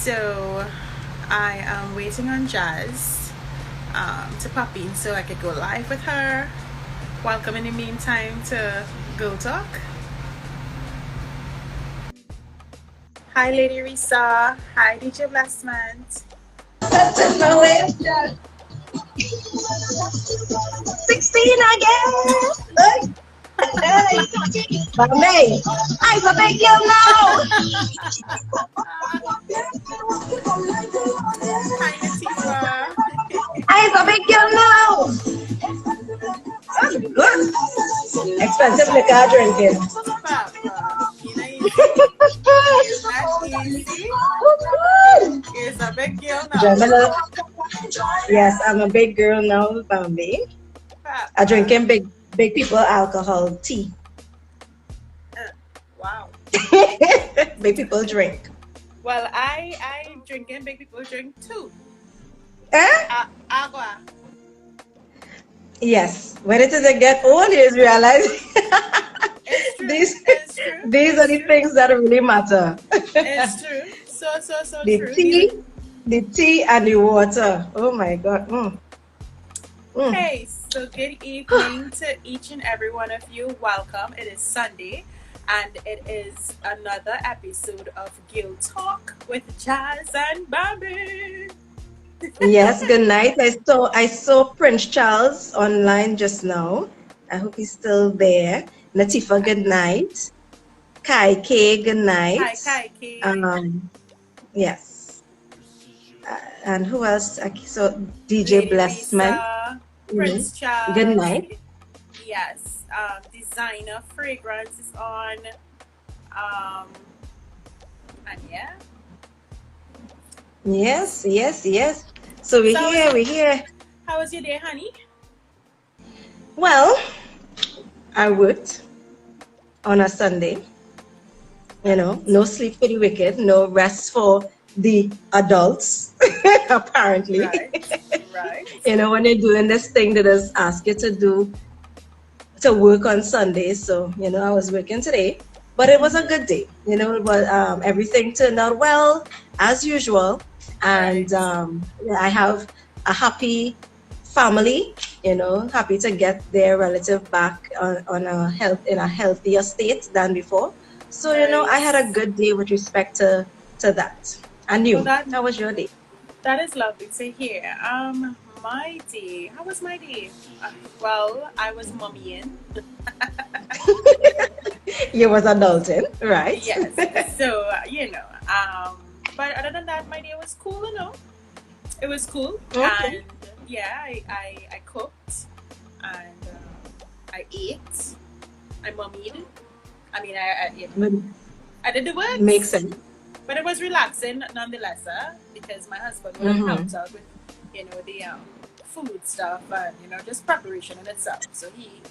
So I am waiting on Jazz to pop in so I could go live with her. Welcome in the meantime to Go Talk. Hi, Lady Risa. Hi, DJ Blessment. 16 again. Hey, Bambi, I will make you know. Hi, Natifa. I will make you know. That's good. Expensive liquor drinking. Papa, not easy. It's a big girl now. Yes, I'm a big girl now, Bambi. I drinking big people alcohol tea. Wow. Big people drink. Well, I drinking big people drink too. Agua. Yes. When it is a get old, you realize It's true. these are the things that really matter. It's true. So the true. The tea and the water. Oh my God. Hey, so good evening to each and every one of you. Welcome. It is Sunday, and it is another episode of Gil Talk with Jazz and Bambi. Yes, good night. I saw Prince Charles online just now. I hope he's still there. Latifa, good night. Kai K, good night. Hi, Kai K. Yes. And who else? So DJ Blessman. Prince Charles. Good night. Yes. Designer Fragrance is on. And yeah. Yes. So we're here. How was your day, honey? Well, I worked on a Sunday. No sleep for the wicked, no rest for the adults, apparently. Right. When you're doing this thing that is ask you to work on Sunday. So, I was working today, but it was a good day. But everything turned out well, as usual. And I have a happy family, happy to get their relative back in a healthier state than before. So, I had a good day with respect to that. And you, how was your day? That is lovely to hear. My day, how was my day? Well, I was mummying. You was adulting, right? Yes. So, but other than that, my day was cool, It was cool. Okay. And yeah, I cooked and I ate. I mummied. I mean, I did the work. Makes sense. But it was relaxing nonetheless, because my husband would have helped out with, the food stuff and, just preparation in itself. So he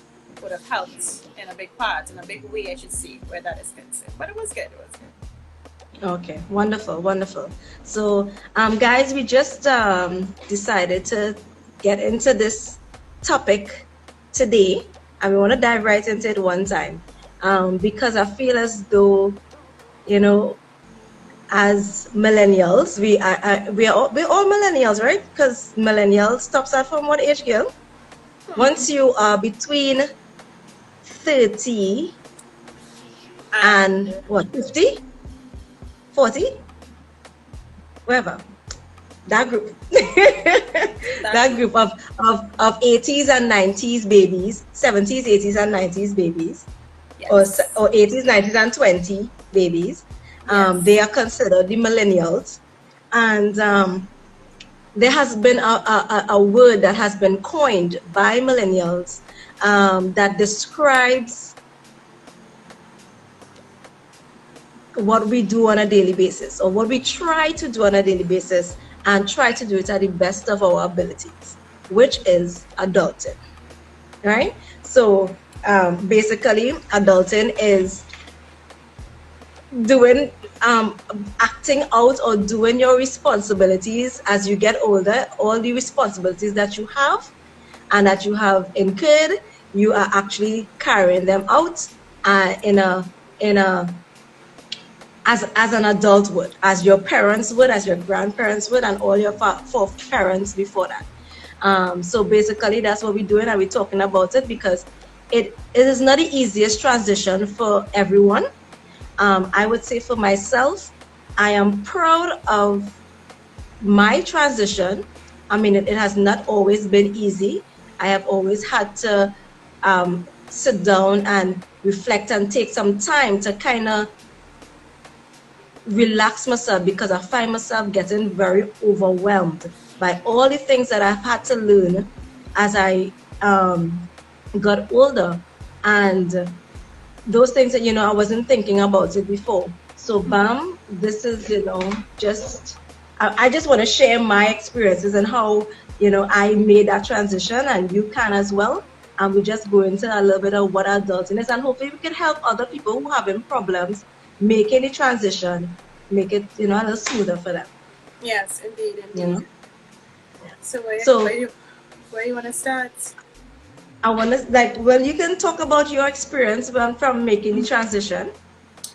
would have helped in a big part, in a big way, I should say, where that is concerned. But it was good. Okay, wonderful. So, guys, we just decided to get into this topic today, and we want to dive right into it one time, because I feel as though, as millennials, we're all millennials, right? Because millennials stops at from what age, girl? Once you are between 30 and what, 50? 40, wherever, that group, that group of 80s and 90s babies, 70s, 80s and 90s babies, yes. or 80s, 90s and 20 babies, yes. They are considered the millennials. And there has been a word that has been coined by millennials that describes what we do on a daily basis, or what we try to do on a daily basis, and try to do it at the best of our abilities, which is adulting, right? So basically, adulting is doing, acting out or doing your responsibilities as you get older. All the responsibilities that you have and that you have incurred, you are actually carrying them out in a as an adult would, as your parents would, as your grandparents would, and all your four parents before that. So basically, that's what we're doing, and we're talking about it because it is not the easiest transition for everyone. I would say for myself, I am proud of my transition. I mean, it has not always been easy. I have always had to sit down and reflect and take some time to kind of relax myself because I find myself getting very overwhelmed by all the things that I've had to learn as I got older. And those things that, I wasn't thinking about it before. So, Bam, this is, just, I just want to share my experiences and how, I made that transition, and you can as well. And we just go into a little bit of what adulting is, and hopefully we can help other people who are having problems making the transition, make it, a little smoother for them. Yes, indeed. So, where you want to start? I want to, well, you can talk about your experience from making the transition.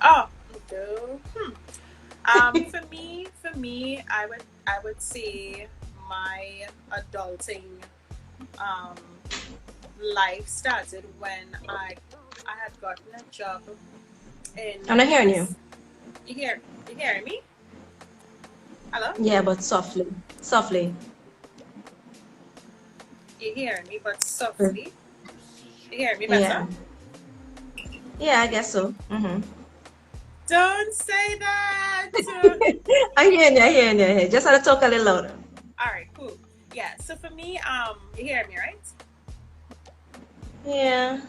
Oh, okay. For me, I would say my adulting life started when I had gotten a job in. I'm not hearing you. You hearing me? Hello? Yeah, but softly. You hearing me, but softly. You hear me better? Yeah, I guess so. Mm-hmm. Don't say that. I hear you. Just have to talk a little louder. All right, cool. Yeah. So for me, you hear me, right? Yeah.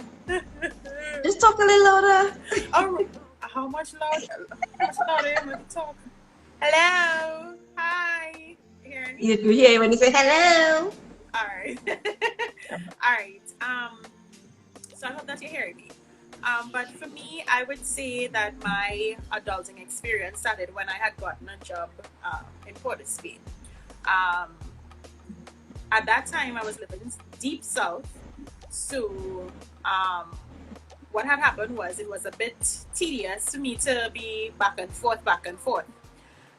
Just talk a little louder. Oh, how much louder? How much louder am I to talk? Hello. Hi. You hear me? You hear when you say hello. All right. All right. So I hope that you're hearing me. But for me, I would say that my adulting experience started when I had gotten a job in Port of Spain. At that time, I was living deep south. So what had happened was it was a bit tedious for me to be back and forth.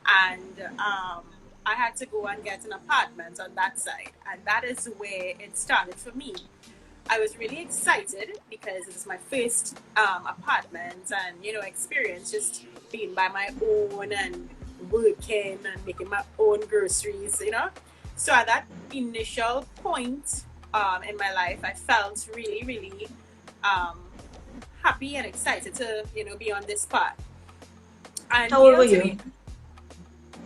And I had to go and get an apartment on that side. And that is where it started for me. I was really excited because it was my first apartment and, experience just being by my own and working and making my own groceries, So at that initial point in my life, I felt really, really happy and excited to, be on this path. And how old were you?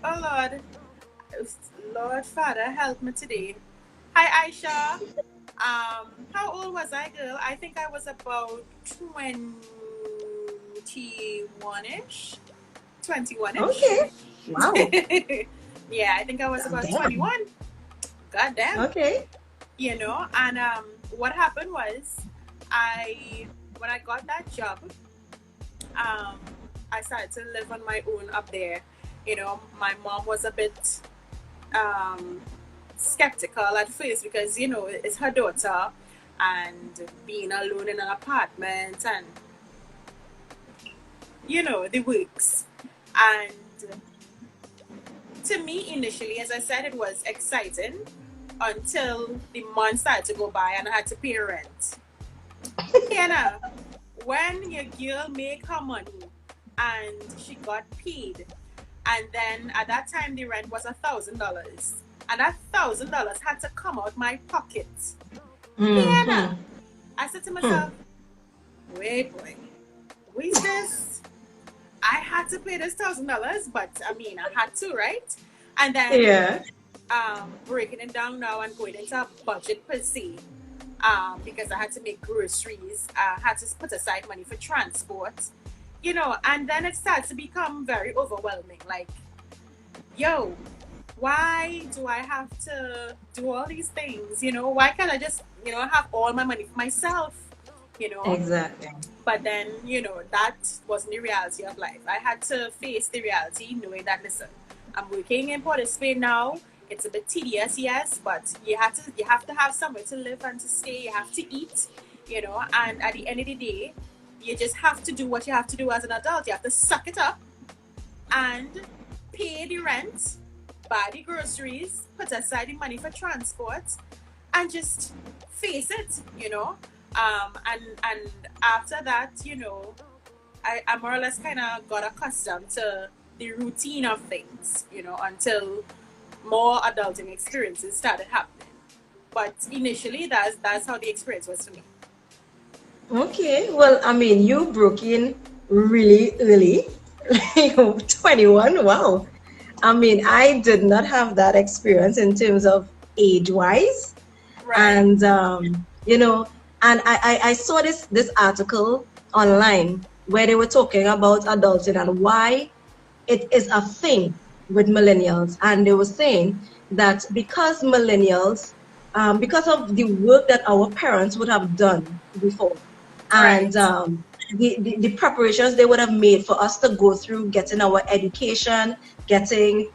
Oh, Lord Father, help me today. Hi, Aisha. How old was I, girl? I think I was about 21-ish. 21-ish. Okay. Wow. Yeah, I think I was about 21. God damn. Okay. And what happened was when I got that job, I started to live on my own up there. My mom was a bit skeptical at first because it's her daughter and being alone in an apartment and the works. And to me initially, as I said, it was exciting until the month started to go by and I had to pay rent. When your girl make her money and she got paid, and then at that time the rent was $1,000. And that $1,000 had to come out my pocket. Mm-hmm. I said to myself, wait, what is this? I had to pay this $1,000, but I had to, right? And then breaking it down now and going into a budget per se, because I had to make groceries, I had to put aside money for transport, and then it starts to become very overwhelming. Like, yo, why do I have to do all these things? Why can't I just, have all my money for myself? Exactly. But then, that wasn't the reality of life. I had to face the reality knowing that, listen, I'm working in Port of Spain now. It's a bit tedious, yes, but you have to have somewhere to live and to stay. You have to eat, and at the end of the day, you just have to do what you have to do as an adult. You have to suck it up and pay the rent, buy the groceries, put aside the money for transport, and just face it, you know. And after that, you know, I more or less kind of got accustomed to the routine of things, you know, until more adulting experiences started happening. But initially, that's how the experience was for me. Okay, well, I mean, you broke in really early, like 21. Wow. I mean, I did not have that experience in terms of age-wise. Right, And you know, and I saw this article online where they were talking about adulting and why it is a thing with millennials. And they were saying that because millennials, because of the work that our parents would have done before, and right, the preparations they would have made for us to go through getting our education, getting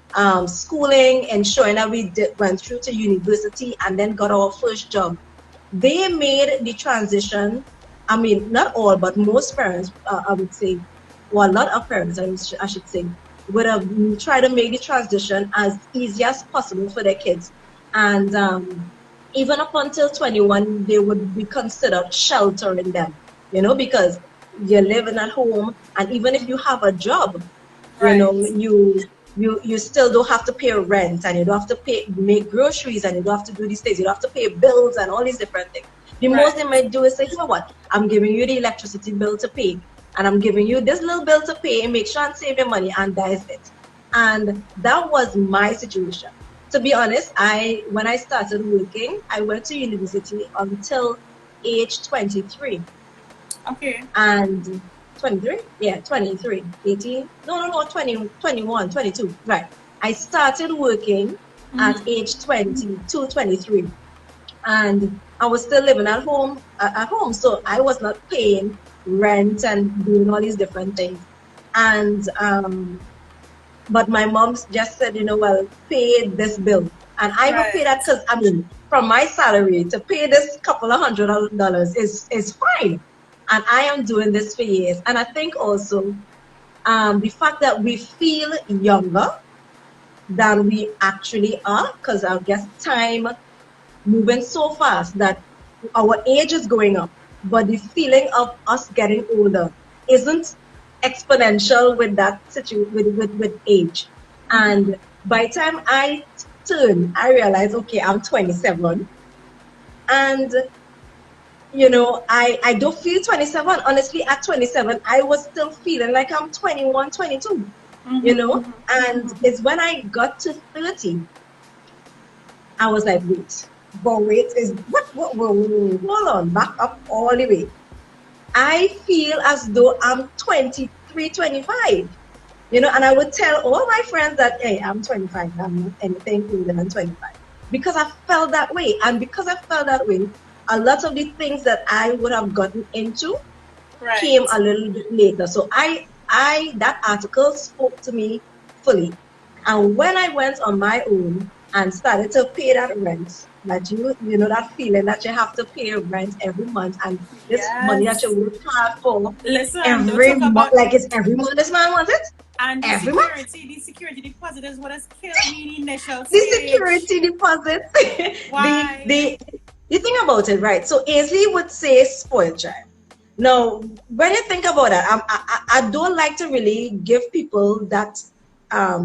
schooling, ensuring that we went through to university and then got our first job. They made the transition. I mean, not all, but most parents, I would say, well, a lot of parents, I should say, would have tried to make the transition as easy as possible for their kids. And even up until 21, they would be considered sheltering them, you know, because you're living at home. And even if you have a job, you right, know, you still don't have to pay rent, and you don't have to pay make groceries, and you don't have to do these things. You don't have to pay bills and all these different things. The most they right. might do is say, you know what, I'm giving you the electricity bill to pay, and I'm giving you this little bill to pay, make sure and save your money, and that is it. And that was my situation. To be honest, I when I started working, I went to university until age 23. Okay. And 23, yeah, 23, 18, no, 20, 21, 22, right. I started working at Mm-hmm. age 22, 23, and I was still living at home, so I was not paying rent and doing all these different things. And but my mom just said, you know, well, pay this bill, and I will pay that Right. because I mean, from my salary to pay this couple of $100 is fine, and I am doing this for years. And I think also the fact that we feel younger than we actually are, because I guess time moving so fast that our age is going up, but the feeling of us getting older isn't exponential with that with age. Mm-hmm. And by the time I turn, I realize, okay, I'm 27, and you know, I don't feel 27. Honestly, at 27, I was still feeling like I'm 21, 22, you Mm-hmm. know. And Mm-hmm. it's when I got to 30, I was like, wait, but wait, is hold on, back up all the way. I feel as though I'm 23, 25, you know, and I would tell all my friends that, hey, I'm 25, I'm not anything older than 25, because I felt that way. And because I felt that way, a lot of the things that I would have gotten into came Right. a little bit later. So that article spoke to me fully. And when I went on my own and started to pay that rent, that you know that feeling that you have to pay rent every month, and this money that Yes. you work hard for Listen, don't every talk month, about like it's every month this man wants it and every month. the security deposit is what has killed me in the initial The stage. security deposit, Why? the thing about it, right? So Aisley would say spoiled child. Now, when you think about that, I don't like to really give people that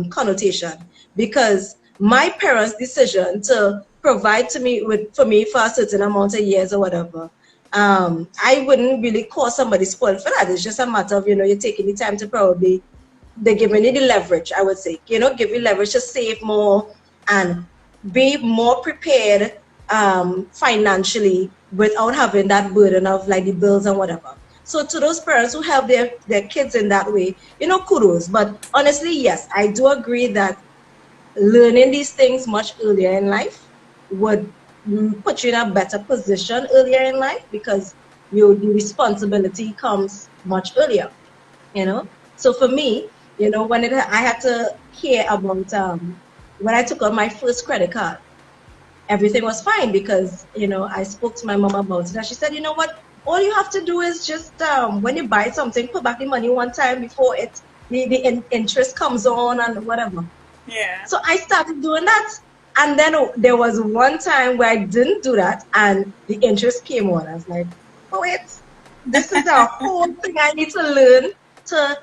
connotation, because my parents' decision to provide to me with for me for a certain amount of years or whatever, I wouldn't really call somebody spoiled for that. It's just a matter of, you know, you're taking the time to probably, they're giving you the leverage, I would say, you know, give you leverage to save more and be more prepared financially without having that burden of like the bills and whatever. So to those parents who help their kids in that way, you know, kudos. But honestly, yes, I do agree that learning these things much earlier in life would put you in a better position earlier in life, because the responsibility comes much earlier, you know. So for me, you know, I had to hear about when I took out my first credit card, everything was fine, because you know I spoke to my mom about it, and she said, all you have to do is just when you buy something, put back the money one time before it interest comes on and whatever. Yeah. So I started doing that. And then there was one time where I didn't do that and the interest came on. I was like, oh wait, this is a whole thing I need to learn to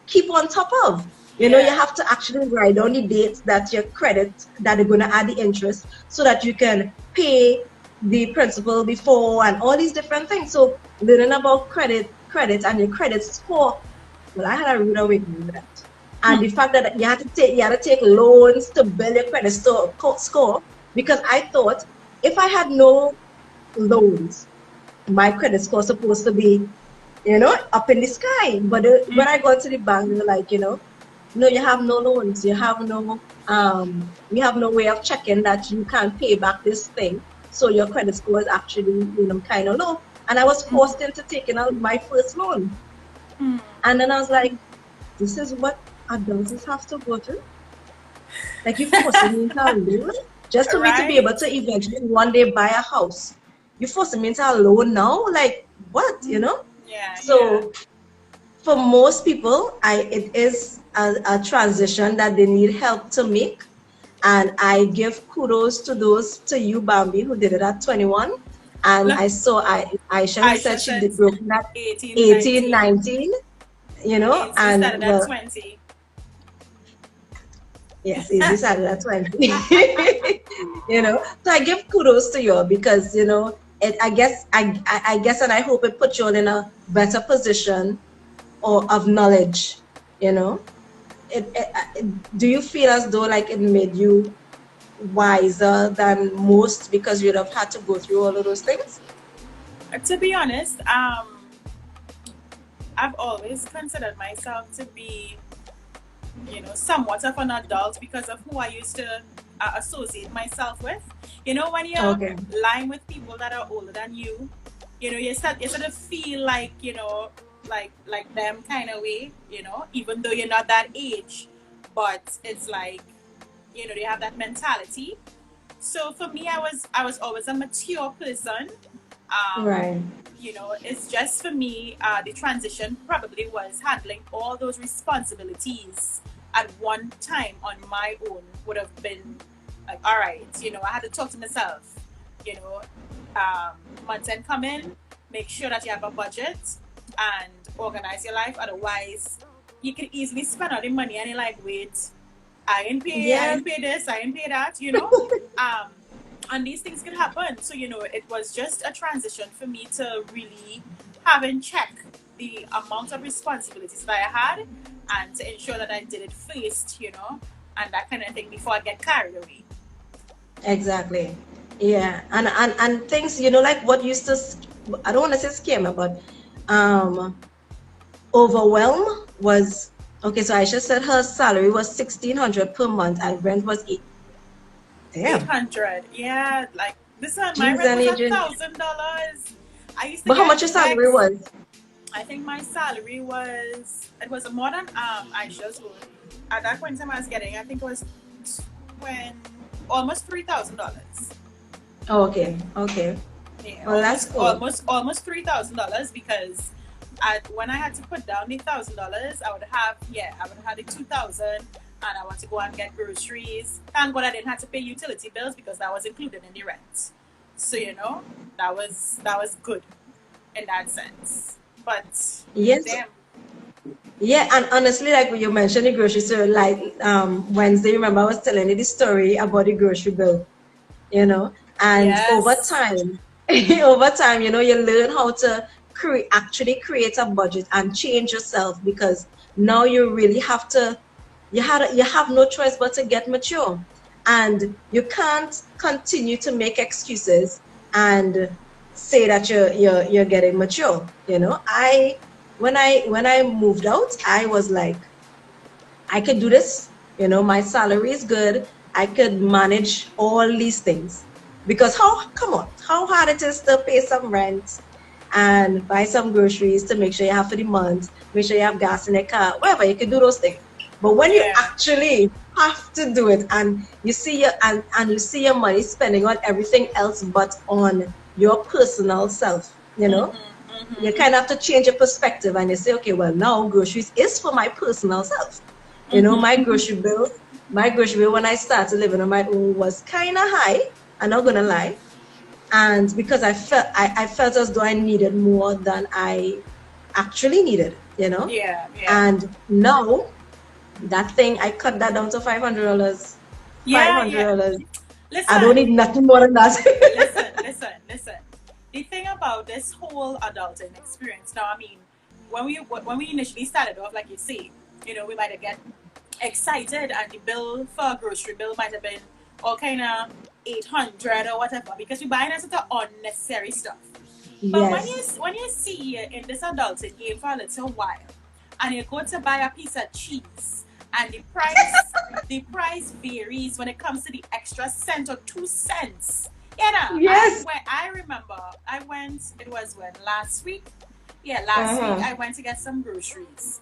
keep on top of. You know, you have to actually write down the dates that your credit that are going to add the interest so that you can pay the principal before and all these different things. So learning about credit and your credit score. Well, I had a rude awakening with that. And the fact that you had to take loans to build your credit score, because I thought if I had no loans, my credit score is supposed to be, you know, up in the sky. But when I got to the bank, they were like, you know, no, you have no loans. You have no way of checking that you can pay back this thing. So your credit score is actually, you know, kind of low. And I was forced into taking out my first loan. And then I was like, this is what adults have to go through. Like, you forcing me into a loan just for me to be able to eventually one day buy a house. You forcing me into a loan now? Like, what, you know? So for most people, it is a transition that they need help to make. And I give kudos to you, Bambi, who did it at 21. And I saw Aisha said she did broke at 18, 19. You know, and started at 20. Yes, it started at 20. You know, so I give kudos to you because, you know, I guess, and I hope it puts you all in a better position of knowledge. You know, do you feel as though like it made you wiser than most because you'd have had to go through all of those things? To be honest, I've always considered myself to be, you know, somewhat of an adult because of who I used to associate myself with. You know, when you're lying with people that are older than you, you know, you sort of feel like, you know, like them kind of way, you know, even though you're not that age, but it's like, you know, they have that mentality. So for me, I was always a mature person. Right. You know, it's just for me, the transition probably was handling all those responsibilities at one time on my own would have been like, all right, you know, I had to talk to myself, you know, month end come in, make sure that you have a budget and organize your life. Otherwise, you can easily spend all the money and you're like, wait, I didn't pay this, I didn't pay that, you know. And these things could happen. So, you know, it was just a transition for me to really have in check the amount of responsibilities that I had and to ensure that I did it first, you know, and that kind of thing before I get carried away. Exactly. Yeah. And things, you know, like what used to, I don't want to say scare me, but overwhelm was, okay, so Aisha said her salary was $1,600 per month and rent was $800. Yeah, like this one, my rent was $1,000. I used to. But how much your salary was? I think my salary was more than Aisha's loan. At that point in time, I was getting, I think it was almost $3,000. Oh, okay. Yeah, well, that's cool. Almost $3,000 because when I had to put down the $1,000, I would have the $2,000. And I want to go and get groceries. Thank God I didn't have to pay utility bills because that was included in the rent. So, you know, that was good in that sense. But yes. Damn. Yeah, and honestly, like when you mentioned the grocery store, like Wednesday, remember I was telling you the story about the grocery bill, you know, and over time, you know, you learn how to actually create a budget and change yourself because now you really have to. You have no choice but to get mature, and you can't continue to make excuses and say that you're getting mature. You know, when I moved out, I was like, I could do this. You know, my salary is good. I could manage all these things because how hard it is to pay some rent and buy some groceries to make sure you have for the month, make sure you have gas in the car, whatever. You can do those things. But when you actually have to do it and you see your money spending on everything else but on your personal self, you know, You kind of have to change your perspective and you say, okay, well, now groceries is for my personal self. You know, my grocery bill when I started living on my own was kind of high. I'm not gonna lie, and because I felt as though I needed more than I actually needed. You know, Yeah. and now that thing I cut that down to $500. Yeah. $500. Listen. I don't need nothing more than that. Listen. The thing about this whole adulting experience now, I mean, when we initially started off, like you say, you know, we might have get excited and the bill for a grocery bill might have been all kind of 800 or whatever because we're buying a sort of unnecessary stuff. But Yes. when you see in this adulting game for a little while and you go to buy a piece of cheese and the price varies when it comes to the extra cent or 2 cents. You know, Yes. I remember it was last week? Yeah, last week I went to get some groceries.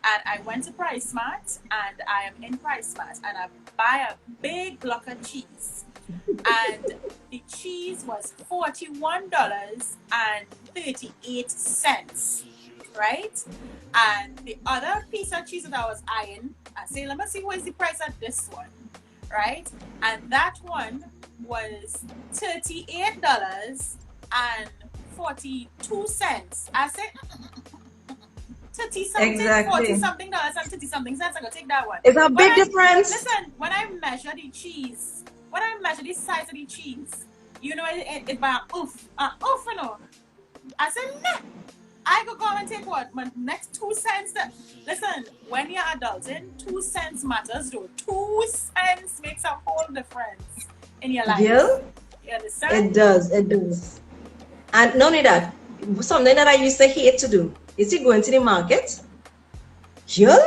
And I went to Price Smart and I am in Price Smart and I buy a big block of cheese. And the cheese was $41.38. Right? And the other piece of cheese that I was eyeing, I say, let me see what is the price of this one. Right? And that one was $38.42. I said 30 something, Exactly. 40 something dollars and 30 something cents. I'm gonna take that one. It's a big difference. Listen, when I measure the cheese, when I measure the size of the cheese, you know, it by oof, you know. I said, nah. I could go and take what? My next 2 cents. Listen, when you're adulting, 2 cents matters though. 2 cents makes a whole difference in your life. Yeah? You understand? It does. And not only that, something that I used to hate to do is to go into the market. Yeah?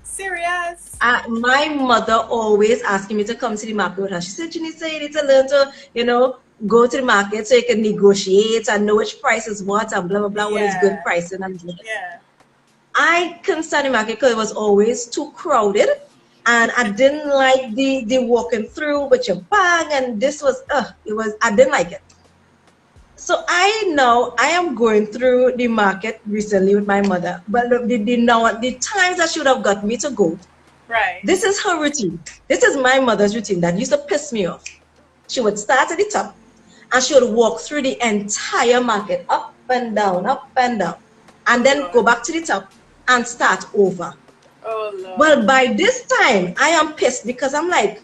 Serious? My mother always asking me to come to the market with her. She said, you need to learn to, you know, go to the market so you can negotiate and know which price is what and blah, blah, blah, what is good pricing. And yeah. I couldn't stand the market because it was always too crowded. And I didn't like the walking through with your bag. And this was, I didn't like it. So I am going through the market recently with my mother, but the times that she would have got me to go. Right. This is her routine. This is my mother's routine that used to piss me off. She would start at the top and she would walk through the entire market, up and down, and then go back to the top and start over. Oh, Lord. Well, by this time, I am pissed because I'm like,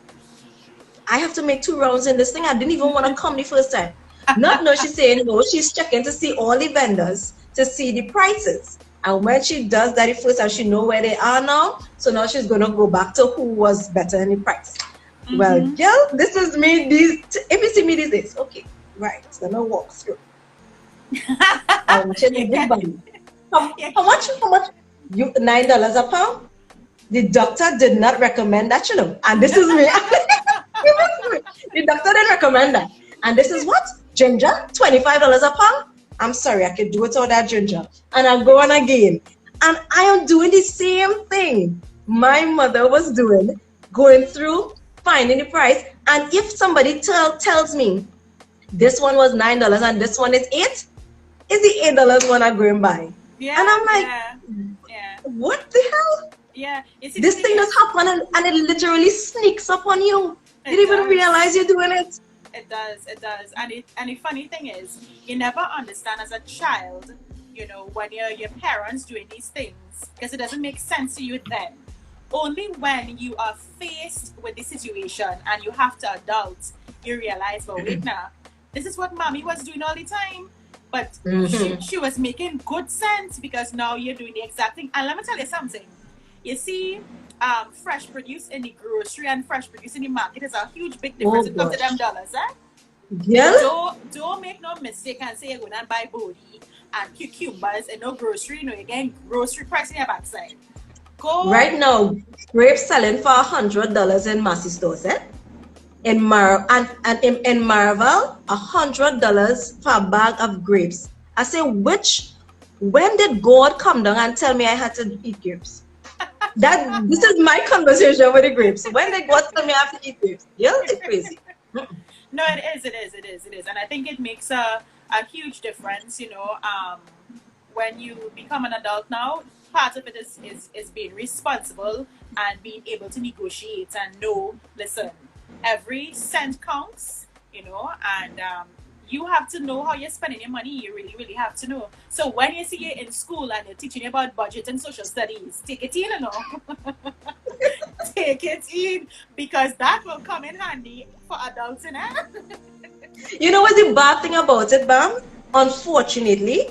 I have to make 2 rounds in this thing. I didn't even want to come the first time. Not know she's saying, no, she's checking to see all the vendors to see the prices. And when she does that the first time, she know where they are now. So now she's going to go back to who was better in the price. Well, girl, this is me. If you see me these days, okay, right. So now walk through. How much? You $9 a pound? The doctor did not recommend that, you know. And this is me. The doctor didn't recommend that. And this is what? Ginger, $25 a pound? I'm sorry, I could do it all that ginger. And I'm going again. And I am doing the same thing my mother was doing, going through, finding the price. And if somebody tells me this one was $9 and this one is $8, it's the $8 one I'm going by. Yeah, and I'm like, what the hell? Yeah. This thing does happen and it literally sneaks up on you. You didn't even realize you're doing it. It does. And the funny thing is, you never understand as a child, you know, when your parents doing these things, because it doesn't make sense to you then. Only when you are faced with the situation and you have to adult, you realize, well, wait now, this is what mommy was doing all the time. But she was making good sense because now you're doing the exact thing. And let me tell you something. You see, fresh produce in the grocery and fresh produce in the market is a huge big difference when it comes to them dollars, eh? Yeah. Don't make no mistake and say you're going to buy body and cucumbers and no grocery. No, you're getting grocery price in your backside. Right now, grapes selling for $100 in Massy stores, eh? In in Marvel, $100 for a bag of grapes. I say, when did God come down and tell me I had to eat grapes? This is my conversation with the grapes. When did God tell me I have to eat grapes? Yeah, it's crazy. No, it is. And I think it makes a huge difference, you know. when you become an adult now, part of it is being responsible and being able to negotiate and know, listen, every cent counts, and you have to know how you're spending your money. You really, really have to know. So when you see it in school and they're teaching you about budget and social studies, take it in, take it in, because that will come in handy for adults, You know what's the bad thing about it, Bam? Unfortunately,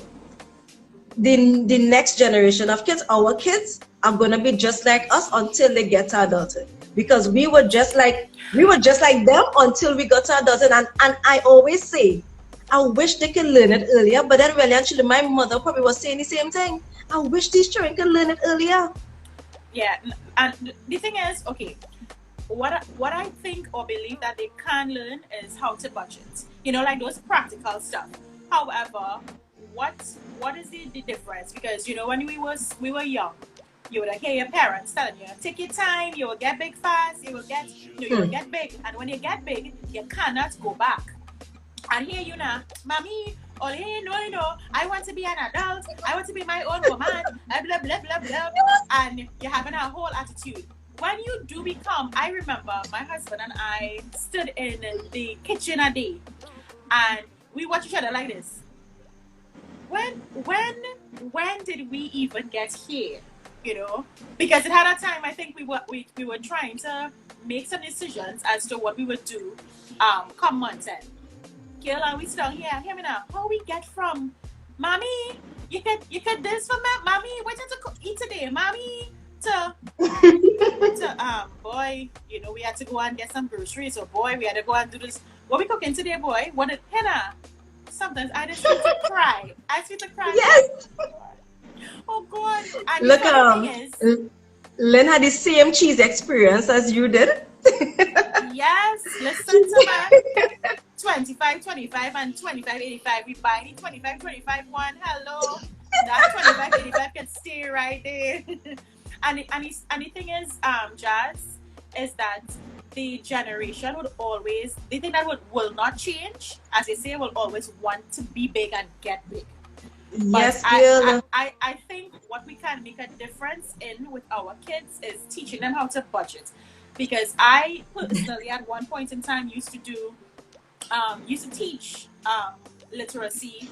the next generation of kids, our kids, are gonna be just like us until they get to adulthood. Because we were just like them until we got to adulthood. And I always say, I wish they could learn it earlier, but then really actually my mother probably was saying the same thing. I wish these children could learn it earlier. Yeah, and the thing is, okay, what I think or believe that they can learn is how to budget. Like those practical stuff. However, what is the difference? Because when we were young, you would hear your parents telling you, take your time, you will get big fast, you will get big, and when you get big, you cannot go back. And here now, mommy, oh hey, no, I want to be an adult, I want to be my own woman, blah blah blah blah blah, and you're having a whole attitude. When you do become, I remember my husband and I stood in the kitchen a day, and we watched each other like this. When did we even get here? Because it had a time, I think we were trying to make some decisions as to what we would do come month end. Girl, and we sit down here, hear me now, how we get from mommy, you could this for me, mommy, what did you eat today, mommy, to boy, we had to go and get some groceries, so boy, we had to go and do this. What we cooking today, boy? What did Hannah? Sometimes I just feel to cry. Yes. Oh God! And look, Lynn had the same cheese experience as you did. Yes, listen to that. 25.25 and 25.85. We buy the 25.25 one. Hello, that 25.85 can stay right there. and the thing is, Jazz, is that the generation would always, the thing that will not change, as they say, will always want to be big and get big. Yes, I think what we can make a difference in with our kids is teaching them how to budget. Because I personally, at one point in time, used to teach literacy,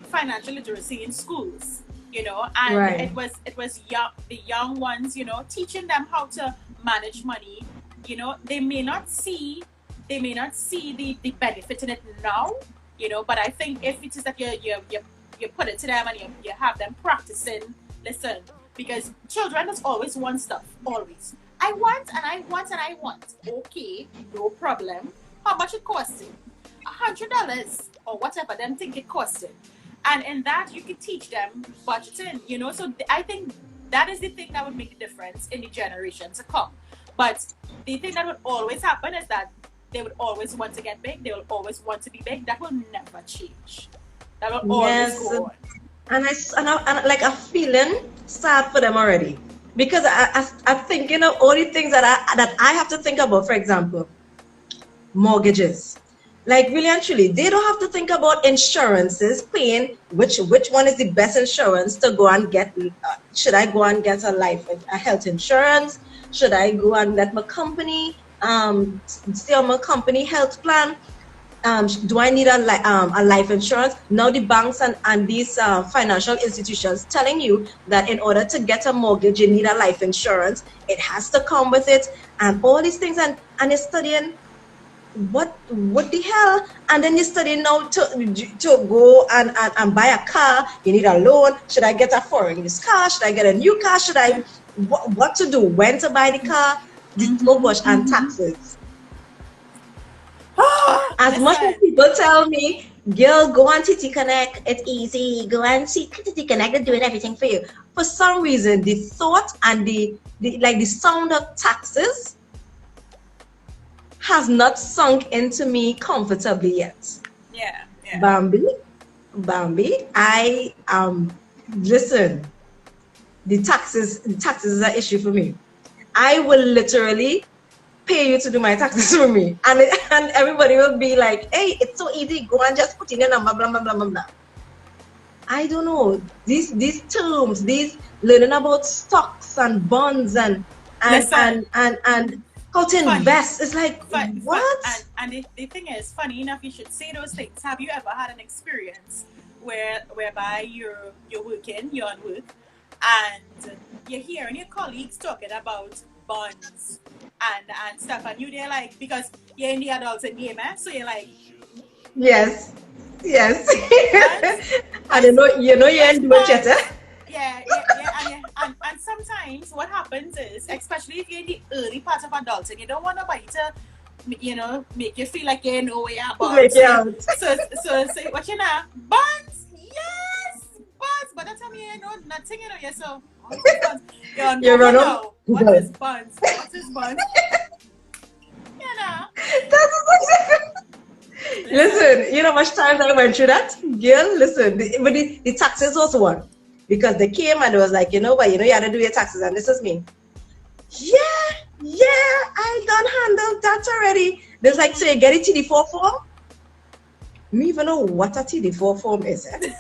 financial literacy in schools, and right. it was the young ones, teaching them how to manage money. They may not see the benefit in it now, but I think if it is that you put it to them and you have them practicing, listen, because children just always want stuff, always. I want and I want and I want. Okay, no problem. How much it costing? $100 or whatever them think it costing. And in that you can teach them budgeting, So I think that is the thing that would make a difference in the generation to come. But the thing that would always happen is that they would always want to get big. They will always want to be big. That will never change. That will always go on. And I'm feeling sad for them already, because I think all the things that I have to think about. For example, mortgages. Like really and truly, they don't have to think about insurances, paying which one is the best insurance to go and get. Should I go and get a health insurance? Should I go and let my company stay on my company health plan? Do I need a life insurance? Now the banks and these financial institutions telling you that in order to get a mortgage, you need a life insurance. It has to come with it, and all these things. And you're studying what the hell? And then you're studying now to go and buy a car. You need a loan. Should I get a foreign car? Should I get a new car? Should I what to do? When to buy the car? Oh gosh, and taxes. As much as people tell me, girl, go on TT Connect, it's easy. Go and see TT Connect, they're doing everything for you. For some reason, the thought and the sound of taxes has not sunk into me comfortably yet. Yeah. Bambi, I listen. The taxes is an issue for me. I will literally pay you to do my taxes for me, and everybody will be like, hey, it's so easy, go and just put in your number, blah blah blah blah blah. I don't know, these terms, these learning about stocks and bonds Listen, and how to funny, invest. It's like, and what? the thing is, funny enough, you should say those things. Have you ever had an experience whereby you're working, you're on work, and you're hearing your colleagues talking about bonds and stuff, and you there like, because you're in the adults in game, so you're like, Yes. Yes. bonds, And what's you what's ain't do it yet, bonds? eh? And sometimes what happens is, especially if you're in the early part of adulting, you don't want nobody to, make you feel like you know where you're To about. make it out. So what you know? Bonds, yes, bonds. But that time you know nothing, you're so, what is bonds? You're on You Google run up. now. What is bonds? What is bonds? You know. Listen, you know how much times I went through that? Girl, listen, the taxes was one. Because they came and it was like, but you had to do your taxes, and this is me. Yeah, I done handled that already. There's like, so you get a TD4 form? Me even know what a TD4 form is. Eh? Yeah, man,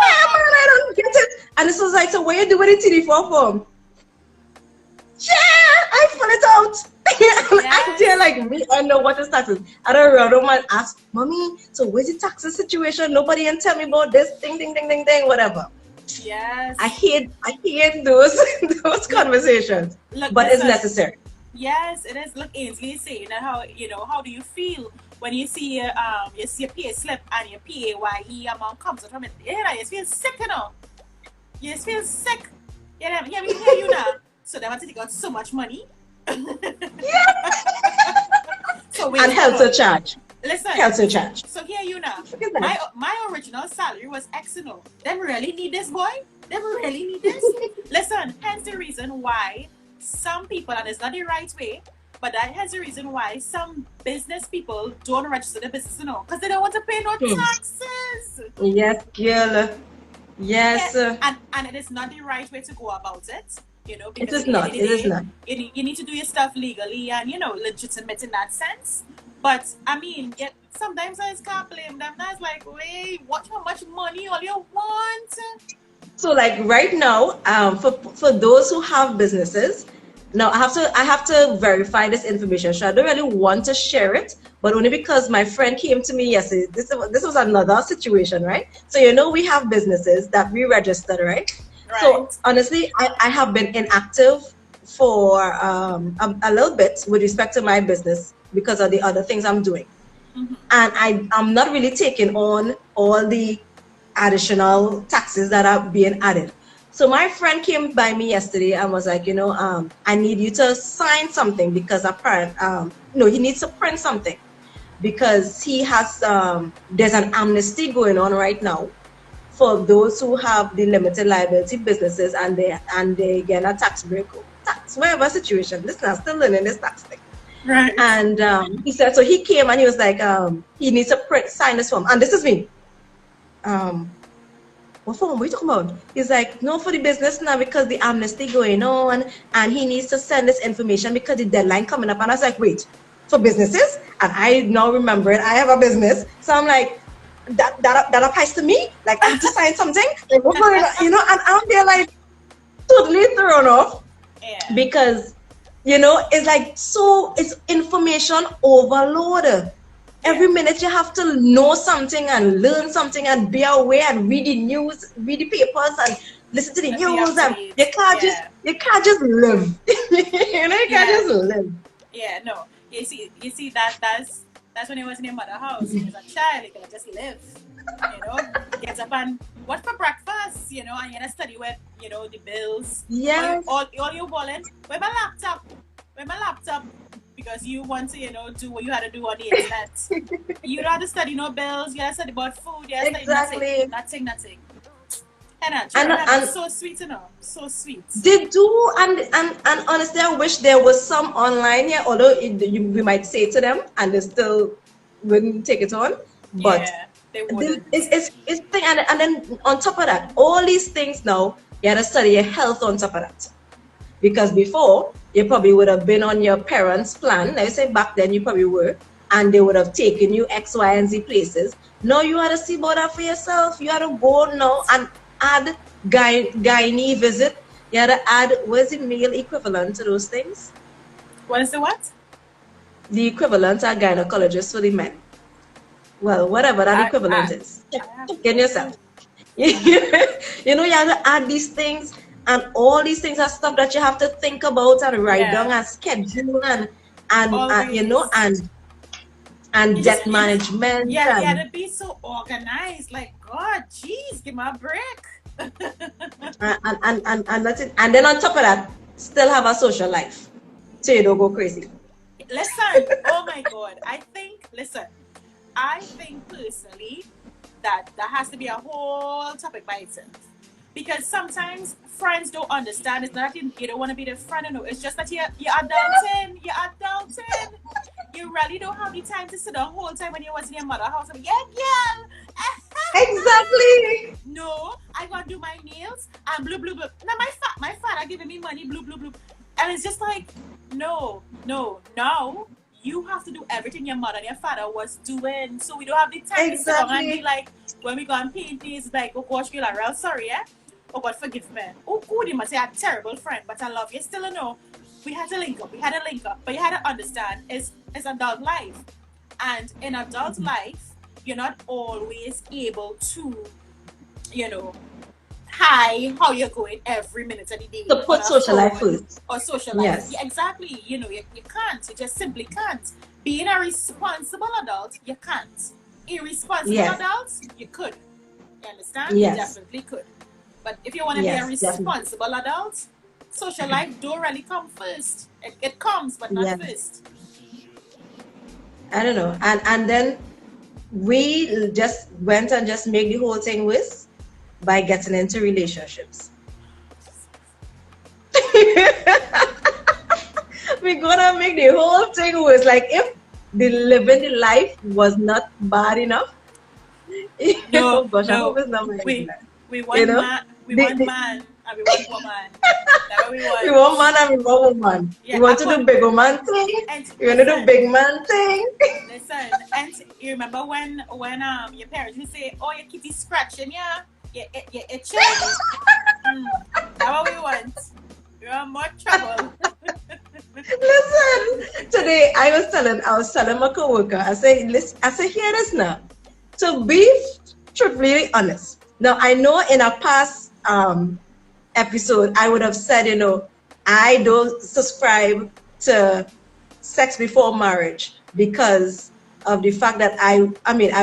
I don't get it. And this was like, so what you do with a TD4 form? Yeah, I fill it out. I'm there like, me, I know what is taxes. I don't run home and ask, Mommy, so where's the taxes situation? Nobody can tell me about this, ding, ding, ding, ding, ding, whatever. Yes. I hate those those conversations. Look, but listen, it's necessary. Yes, it is. Look, Ainsley is saying that how do you feel when you see your pay slip and your PAYE amount comes out from it? Yeah, you just feel sick, You just feel sick. Yeah, we hear you now. So they want to take out so much money. So wait, and health surcharge. Listen, health surcharge. So here you now. My My original salary was X and O. Them really need this, boy? Them really need this? Listen, hence the reason why some people, and it's not the right way, but that has the reason why some business people don't register their business, because they don't want to pay no taxes. Yes, girl. Yes. Yeah. And it is not the right way to go about it. Because it is not. It is not. You need to do your stuff legally and legitimate in that sense. But I mean, sometimes I just can't blame them. I was like, wait, watch how much money all you want. So like right now, for those who have businesses, now I have to verify this information. So I don't really want to share it, but only because my friend came to me yesterday. This was another situation, right? So we have businesses that we registered, right? So honestly, I have been inactive for a little bit with respect to my business because of the other things I'm doing. Mm-hmm. And I'm not really taking on all the additional taxes that are being added. So my friend came by me yesterday and was like, I need you to sign something because he needs to print something because he has, there's an amnesty going on right now for those who have the limited liability businesses and they get a tax break, whatever situation. Listen, I'm still learning this tax thing. Right. And he said, so he came and he was like, he needs to sign this form. And this is me. What form? What are you talking about? He's like, no, for the business now because the amnesty going on and he needs to send this information because the deadline coming up. And I was like, wait, for businesses? And I now remember it. I have a business. So I'm like, that applies to me? Like, I have to sign something? Like, what's going on? And I'm there like totally thrown off because, it's like, so it's information overload. Every minute you have to know something and learn something and be aware and read the news, read the papers and listen to the news and you can't just live. You can't just live. Yeah, no. You see that's when he was in your mother's house. He was a child, he could just live. Get up and what for breakfast, and you gotta study with, the bills. Yeah. All you balling. Where my laptop? Because you want to, do what you had to do on the internet. You don't have to study no bills, you have to study about food, you have to study nothing. And so sweet, so sweet. They do, and honestly, I wish there was some online here, although we might say to them and they still wouldn't take it on. But they wouldn't. It's thing, and then on top of that, all these things now, you have to study your health on top of that. Because before, you probably would have been on your parents' plan. Let's say back then you probably were, and they would have taken you X, Y, and Z places. Now you had to see about that for yourself. You had to go now and add gynae visit. You had to add, where's the male equivalent to those things? What is the what? The equivalent are gynecologists for the men. Well, whatever that equivalent is. Check yourself. You know, you have to add these things, and all these things are stuff that you have to think about and write down and schedule and you know, and debt management. Yeah, you had to be so organized. Like, God, jeez, give me a break. and that's it. And then on top of that, still have a social life, so you don't go crazy. Listen, oh my God, I think personally that has to be a whole topic by itself. Because sometimes friends don't understand. It's not that you don't want to be the friend, no. It's just that you're adulting. You really don't have the time to sit down the whole time when you was in your mother's house. Yeah, girl. Exactly. No, I gotta do my nails and blue, blue, blue. Now my father giving me money, blue, blue, blue. And it's just like, no. Now you have to do everything your mother and your father was doing. So we don't have the time to sit down and be like, when we go and paint these, like, oh gosh, girl, I'm real sorry, eh? Oh God, forgive me. Oh, good, you must say I'm a terrible friend, but I love you. Still, no. We had to link up. But you had to understand, it's adult life. And in adult life, you're not always able to, you know, hi, how you're going every minute of the day. To put social life first. Or social life. Yes. Yeah, exactly. You know, you can't. You just simply can't. Being a responsible adult, you can't. Irresponsible adults, you could. You understand? Yes. You definitely could. But if you want to be a responsible adult, social life don't really come first. It comes, but not first. I don't know. And then we just went and just made the whole thing worse by getting into relationships. We're gonna make the whole thing worse. Like, if the living the life was not bad enough. No, gosh, I hope it's not we want, you know? Man and we want woman. That's what we want. We want man and we want woman. Yeah, we want to do big woman thing. We want to do big man thing. Listen, and you remember when your parents would say, "Oh, your kitty scratching, yeah, your itching." That's what we want. You want more trouble. Listen, today I was telling my coworker, I say, hear this now. To be truthfully honest. Now, I know in a past episode, I would have said, you know, I don't subscribe to sex before marriage because of the fact that I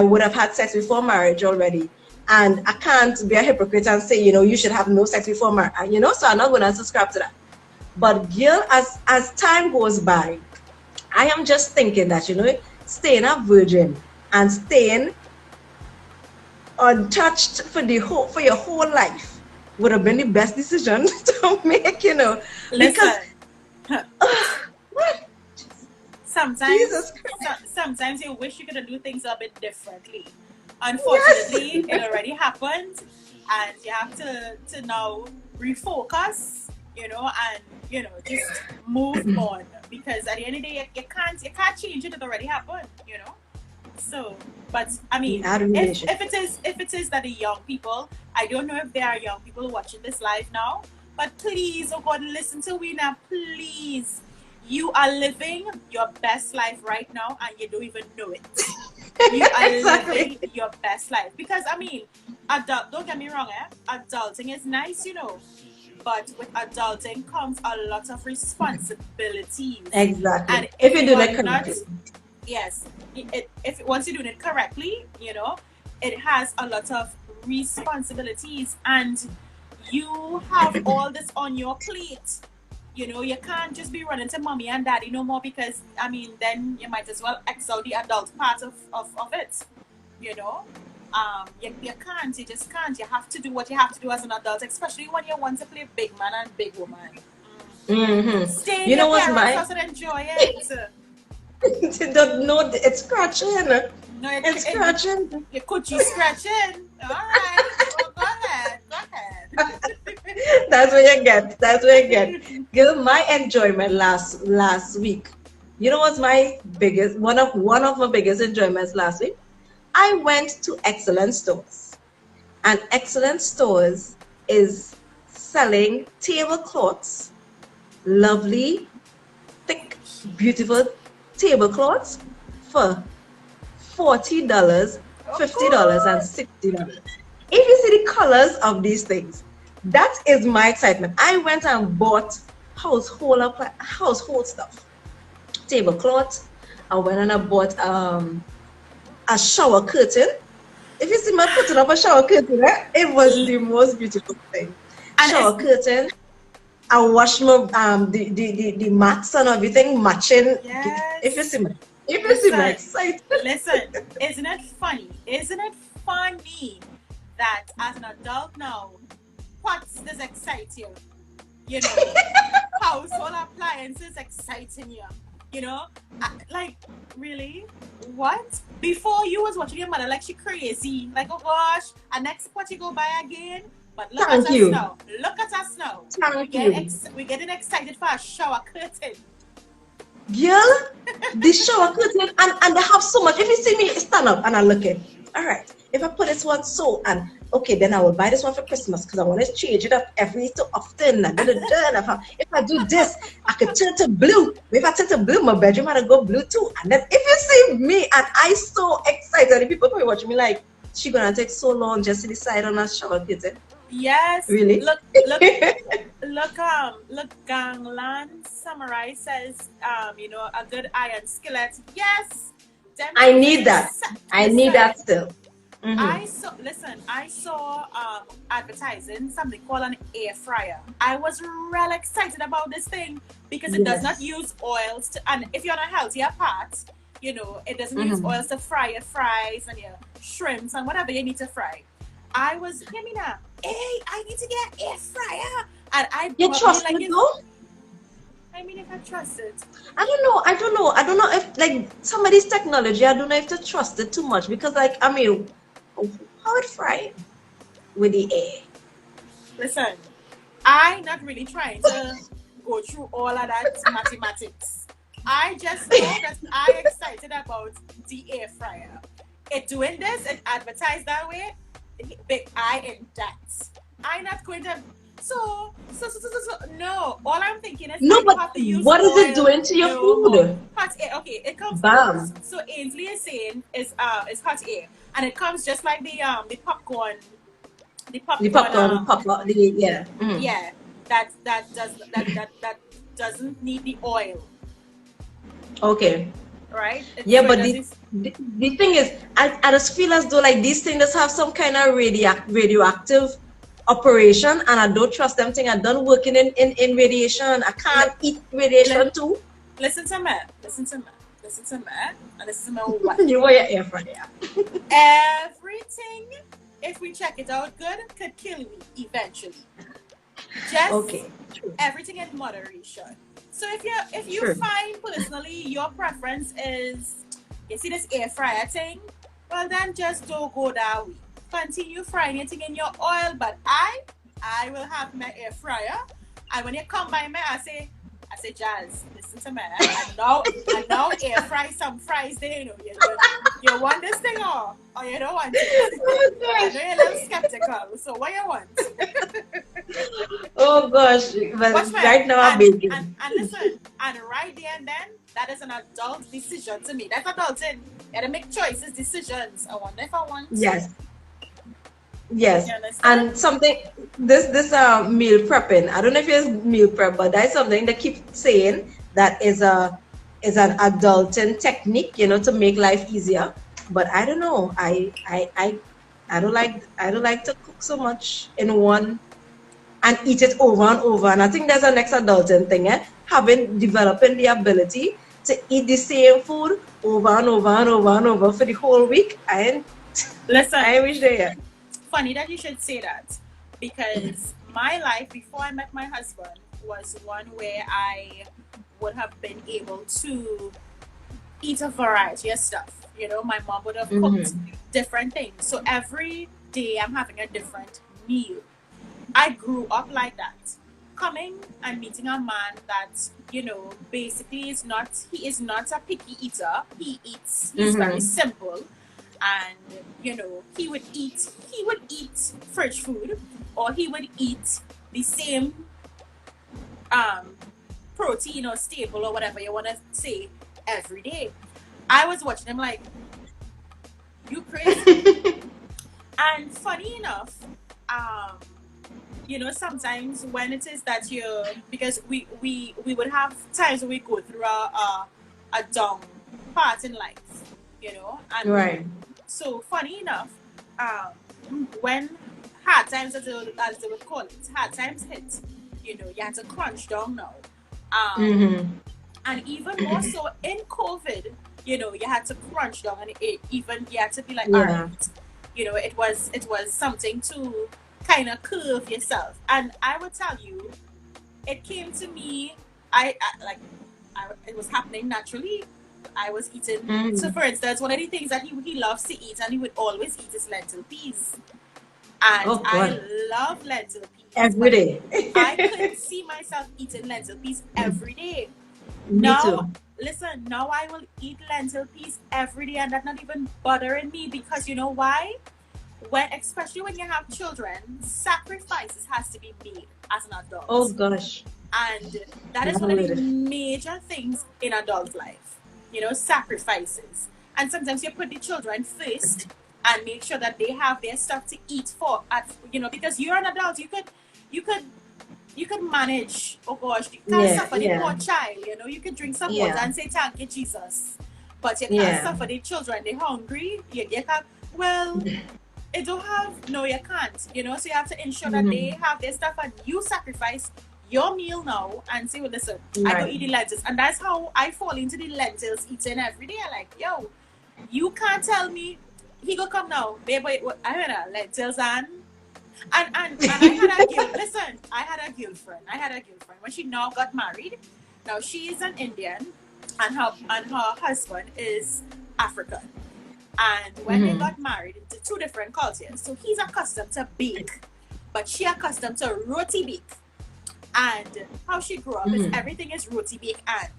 would have had sex before marriage already. And I can't be a hypocrite and say, you know, you should have no sex before marriage, you know, so I'm not going to subscribe to that. But girl, as time goes by, I am just thinking that, you know, staying a virgin and staying untouched for your whole life would have been the best decision to make, you know. Listen, because what? Sometimes you wish you could do things a bit differently. Unfortunately, it already happened, and you have to now refocus, you know, and you know, just move on, because at the end of the day, you can't change it. It already happened, you know. So, but I mean, if it is that the young people, I don't know if there are young people watching this live now, but please, oh God, listen to me now, please. You are living your best life right now, and you don't even know it. You are living your best life, because I mean, don't get me wrong, adulting is nice, you know, but with adulting comes a lot of responsibilities. Exactly. And if you do it correctly. Yes, once you're doing it correctly, you know, it has a lot of responsibilities, and you have all this on your plate. You know, you can't just be running to mommy and daddy no more, because I mean, then you might as well X out the adult part of it. You know, you can't. You just can't. You have to do what you have to do as an adult, especially when you want to play big man and big woman. Mm-hmm. Stay in your parents' house and enjoy it. No, it's scratching. No, it's scratching. Your coochie scratching. All right. Well, go ahead. That's what you get. Girl, my enjoyment last week You know what's my biggest one of my biggest enjoyments last week? I went to Excellent Stores, and Excellent Stores is selling tablecloths, lovely, thick, beautiful tablecloths for $40, Of $50, and course. $60. If you see the colors of these things, that is my excitement. I went and bought household stuff, tablecloth. I went and I bought a shower curtain. If you see my putting up a shower curtain, it was the most beautiful thing. And Shower curtain. I wash my the mats and everything matching. If you yes. see my Listen, excitement. listen. Isn't it funny? Isn't it funny that as an adult now, what does excite you? You know, household appliances exciting you. You know, like really, what? Before you was watching your mother like she crazy, like oh gosh, and next what you go buy again. But look at Thank us you. now. Look at us now. Thank you. We're getting excited for a shower curtain. Girl, the shower curtain and they have so much. If you see me stand up and I look at, all right, if I put this one so and okay, then I will buy this one for Christmas because I want to change it up every so often. If I do this, I could turn to blue. If I turn to blue, my bedroom had to go blue too. And then if you see me and I so excited, and people come watching me like, she gonna take so long just to decide on a shower curtain. Yes. Really? Look, Gangland Samurai says, you know, a good iron skillet. Yes. Them I things need that. I need listen, that still. I saw advertising something called an air fryer. I was real excited about this thing because it does not use oils to, and if you're on a healthier part, you know, it doesn't use oils to fry your fries and your shrimps and whatever you need to fry. I was, hear me now, hey, I need to get an air fryer. And I You trust like it though? I mean, if I trust it. I don't know if like somebody's technology, I don't know if to trust it too much because like I mean how it fry with the air. Listen, I'm not really trying to go through all of that mathematics. I just know that I'm excited about the air fryer. It doing this and advertised that way, big I in that. I'm not going to so no. All I'm thinking is No, I but have to use what is oil. it doing to your food? Hot air. Okay, it comes. Bam. So Ainsley is saying is hot air, and it comes just like the popcorn. The popcorn. Yeah. Yeah. That doesn't need the oil. Okay. Right? Yeah, but the thing is, I just feel as though like these things have some kind of radioactive operation, and I don't trust them thing. I done working in radiation. I can't eat radiation too. Listen to me, and listen to me what? You want your air fryer. Everything, if we check it out good, could kill me eventually. Just everything in moderation. So if you find personally your preference is you see this air fryer thing, well then just don't go that way. Continue frying it in your oil, but I will have my air fryer. And when you come by me, I say Jazz, listen to me. I now air fry some fries there, you know. You want this thing or you don't want it? I know you're a little skeptical, so what you want? Oh gosh, but right now I'm baking. And listen, and right there and then, that is an adult decision to me. That's adulting. You gotta make choices, decisions. I wonder if I want. Yes, and something this meal prepping. I don't know if it's meal prep, but that's something they keep saying that is an adulting technique, you know, to make life easier. But I don't know. I don't like to cook so much in one and eat it over and over. And I think that's the next adulting thing, developing the ability to eat the same food over and over and over and over for the whole week. I wish they funny that you should say that because my life before I met my husband was one where I would have been able to eat a variety of stuff. You know, my mom would have cooked different things. So every day I'm having a different meal. I grew up like that. coming and meeting a man that, you know, basically he is not a picky eater. He's very simple. And, you know, he would eat fridge food, or he would eat the same protein or staple or whatever you want to say every day. I was watching him like, you crazy. And funny enough, you know, sometimes when it is that because we would have times when we go through a down part in life, you know, and right. So funny enough, when hard times, as they would call it, hard times hit, you know, you had to crunch down now. And even more so in COVID, you know, you had to crunch down, and you had to be like, all right, you know, it was something to kind of curve yourself. And I would tell you, it came to me, it was happening naturally. I was eating, so for instance, one of the things that he loves to eat, and he would always eat, is lentil peas. And I love lentil peas. Every day. I could see myself eating lentil peas every day. Me too. Listen, now I will eat lentil peas every day, and that's not even bothering me, because you know why? Especially when you have children, sacrifices has to be made as an adult. Oh gosh. And that is one of the major things in adult life. You know, sacrifices. And sometimes you put the children first and make sure that they have their stuff to eat you know, because you're an adult, you could manage. Oh gosh, you can't suffer the poor child, you know. You could drink some water and say thank you, Jesus. But you can't suffer the children, they're hungry. You can't, well, it don't have, no, you can't, you know. So you have to ensure that they have their stuff, and you sacrifice your meal now and say, well, listen, I go eat the lentils. And that's how I fall into the lentils eating every day. I'm like, yo, you can't tell me he go come now, baby. I had lentils and I had a girlfriend. When she now got married. Now she is an Indian, and her husband is African. And when they got married, it's two different cultures. So he's accustomed to bake, but she accustomed to roti bake. And how she grew up is everything is roti bake. And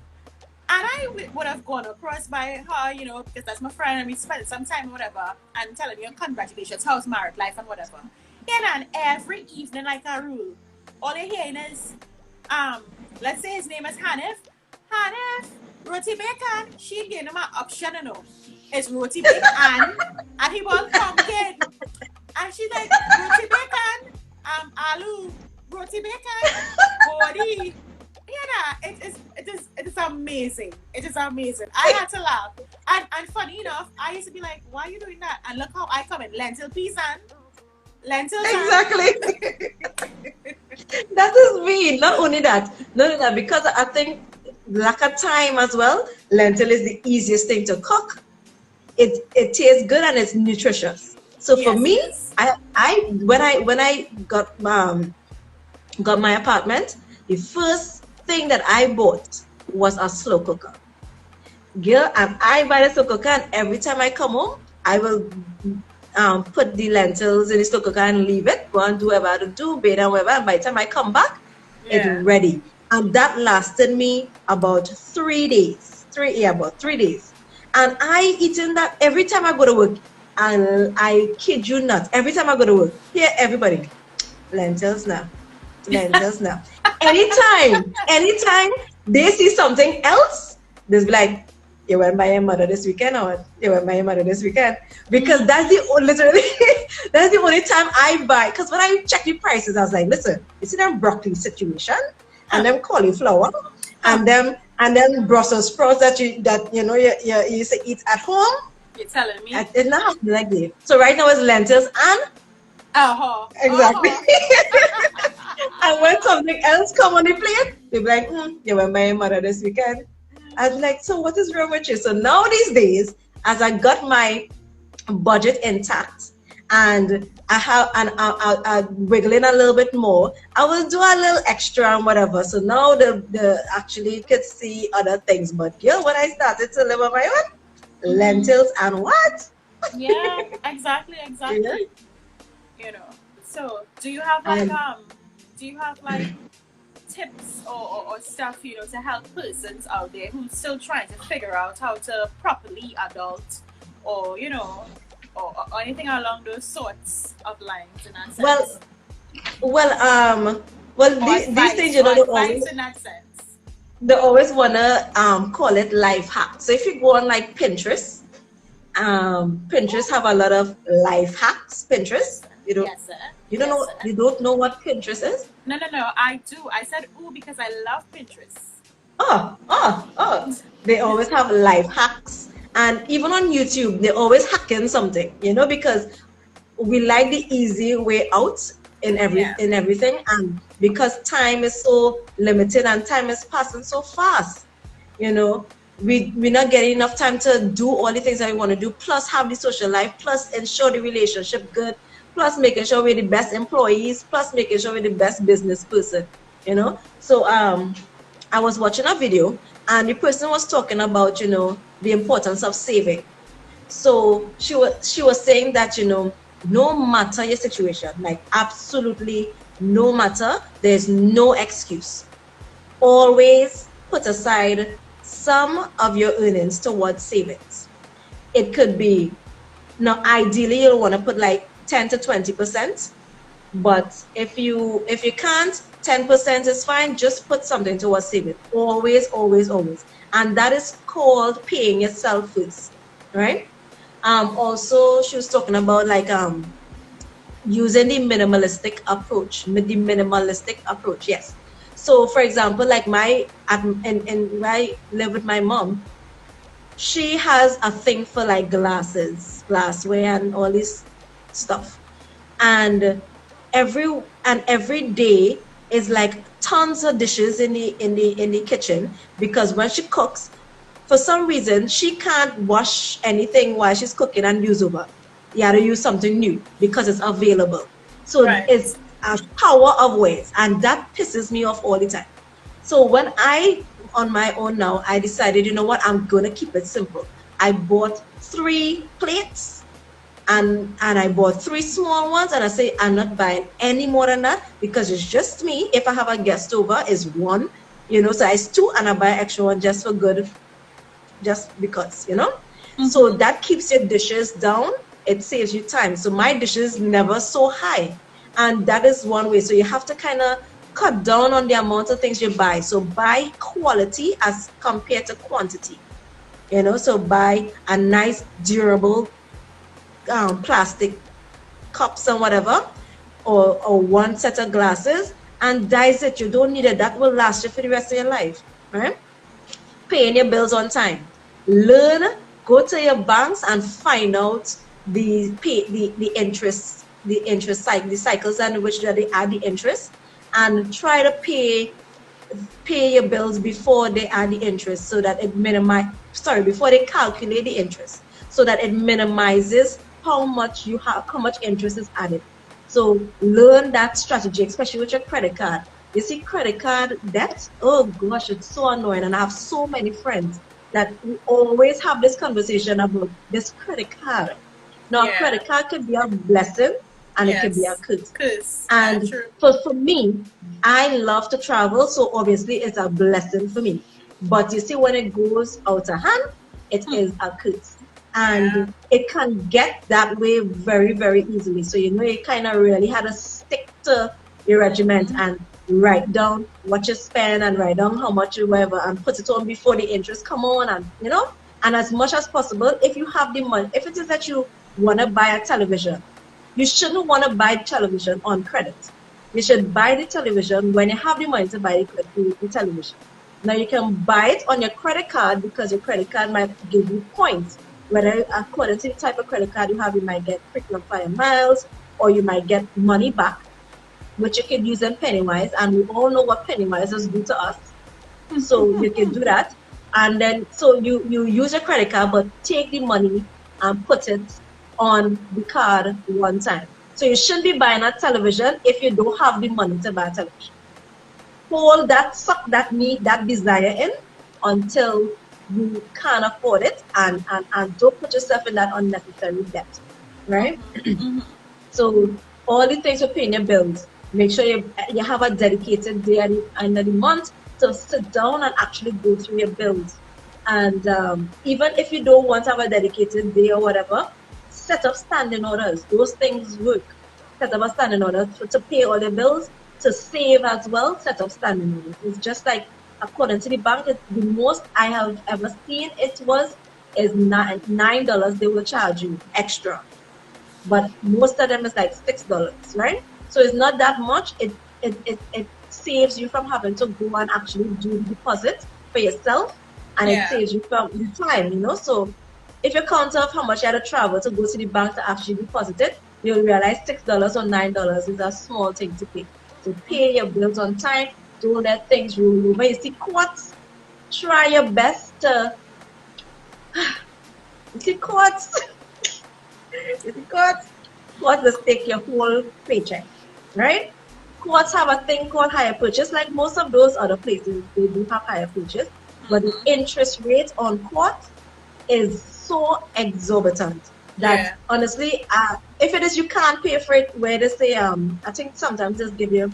I would have gone across by her, you know, because that's my friend, and we spent some time or whatever, and telling me, congratulations, how's married life and whatever. And every evening, like a rule, all you're hearing is, let's say his name is Hanif, roti bacon. She gave him an option, you know. It's roti bacon and he wants pumpkin. And she's like, roti bacon, aloo, roti bacon, body. Yeah, it is amazing. It is amazing. I had to laugh. And funny enough, I used to be like, why are you doing that? And look how I come in, lentil peas and lentils. Exactly. That is me. Not only that, because I think lack of time as well, lentil is the easiest thing to cook. It tastes good and it's nutritious. So for me, I when I got my apartment, the first thing that I bought was a slow cooker. Girl, and I buy the slow cooker, and every time I come home, I will put the lentils in the slow cooker and leave it, go and do whatever I have to do, bathe and whatever, and by the time I come back, it's ready. And that lasted me about 3 days. About 3 days. And I eaten that every time I go to work. And I kid you not, every time I go to work, here everybody, lentils now. Anytime they see something else, they'll be like, you went by your mother this weekend, or what? You went by your mother this weekend. Because that's the only time I buy. Because when I check the prices, I was like, listen, you see that broccoli situation, and them cauliflower, and then Brussels sprouts that you used to eat at home. You're telling me? It's not happening like that. So right now it's lentils and exactly. And when something else come on the plate, they'll be like, you went by your mother this weekend. I was like, so what is wrong with you? So now these days, as I got my budget intact and I'm wiggling a little bit more, I will do a little extra and whatever. So now the actually could see other things. But girl, when I started to live on my own, lentils and what? Yeah, exactly. Yeah. You know. So do you have like tips or stuff, you know, to help persons out there who's still trying to figure out how to properly adult, or you know, or anything along those sorts of lines in that sense? These things, you know, Advice in that sense. they always wanna call it life hack. So if you go on like Pinterest, Pinterest have a lot of life hacks. Pinterest, you don't, Yes, sir. you don't know, you don't know what Pinterest is? No, I do. I said ooh because I love Pinterest. Oh. They always have life hacks. And even on YouTube, they're always hacking something, you know, because we like the easy way out in everything. And because time is so limited and time is passing so fast, you know, we're not getting enough time to do all the things that we want to do, plus have the social life, plus ensure the relationship good, plus making sure we're the best employees, plus making sure we're the best business person, you know. So I was watching a video and the person was talking about, you know, the importance of saving. So she was saying that, you know, no matter your situation, like absolutely no matter, there's no excuse. Always put aside some of your earnings towards savings. It could be, now ideally you'll want to put like 10 to 20%, but if you can't, 10% is fine. Just put something towards saving. Always. And that is called paying yourself first, right? Also she was talking about like using the minimalistic approach. Yes. So for example, like when I live with my mom, she has a thing for like glassware and all this stuff. And every day is like tons of dishes in the kitchen, because when she cooks, for some reason she can't wash anything while she's cooking and use over. You have to use something new because it's available. So it's a power of ways, and that pisses me off all the time. So when I on my own now, I decided, you know what, I'm gonna keep it simple. I bought 3 plates and I bought 3 small ones, and I say I'm not buying any more than that because it's just me. If I have a guest over, is 1, you know, so it's 2, and I buy extra one just for good, just because, you know. Mm-hmm. So that keeps your dishes down. It saves you time. So my dishes never so high, and that is one way. So you have to kind of cut down on the amount of things you buy. So buy quality as compared to quantity, you know. So buy a nice durable plastic cups and whatever, or 1 set of glasses, and dice it. You don't need it. That will last you for the rest of your life, right? Paying your bills on time. Learn, go to your banks and find out the interest, the cycles and which they add the interest, and try to pay your bills before they add the interest, so that it before they calculate the interest, so that it minimizes how much interest is added. So learn that strategy, especially with your credit card. You see, credit card debt, oh gosh, it's so annoying. And I have so many friends that we always have this conversation about this credit card. Now, credit card could be a blessing, and it could be a curse. And for me, I love to travel, so obviously it's a blessing for me. But you see, when it goes out of hand, it is a curse. And it can get that way very, very easily. So, you know, you kind of really had to stick to your regiment and write down what you spend and write down how much you whatever, and put it on before the interest come on, and you know, and as much as possible, if you have the money, if it is that you want to buy a television, you shouldn't want to buy television on credit. You should buy the television when you have the money to buy the television. Now you can buy it on your credit card, because your credit card might give you points. Whether according to the type of credit card you have, you might get frequent flyer miles, or you might get money back, which you can use in Pennywise, and we all know what Pennywises do to us. So you can do that, and then so you use your credit card, but take the money and put it on the card one time. So you shouldn't be buying a television if you don't have the money to buy a television. Hold that, suck that need, that desire in until you can't afford it, and don't put yourself in that unnecessary debt, right? So all the things for paying your bills, Make sure you have a dedicated day at the end of the month to sit down and actually go through your bills. And even if you don't want to have a dedicated day or whatever, set up standing orders. Those things work. Set up a standing order to pay all the bills, to save as well. Set up standing orders. It's just like, according to the bank, the most I have ever seen is $9 they will charge you extra. But most of them is like $6, right? So it's not that much. It saves you from having to go and actually do the deposit for yourself, and it saves you from the time, you know. So if you count off how much you had to travel to go to the bank to actually deposit it, you'll realize $6 or $9 is a small thing to pay. So pay your bills on time. Don't let things roll over. You see, courts, try your best to. You see, courts. Courts just take your whole paycheck, right? Courts have a thing called hire purchase. Like most of those other places, they do have hire purchase, but the interest rate on court is so exorbitant that honestly, if it is you can't pay for it, where they say I think sometimes just give you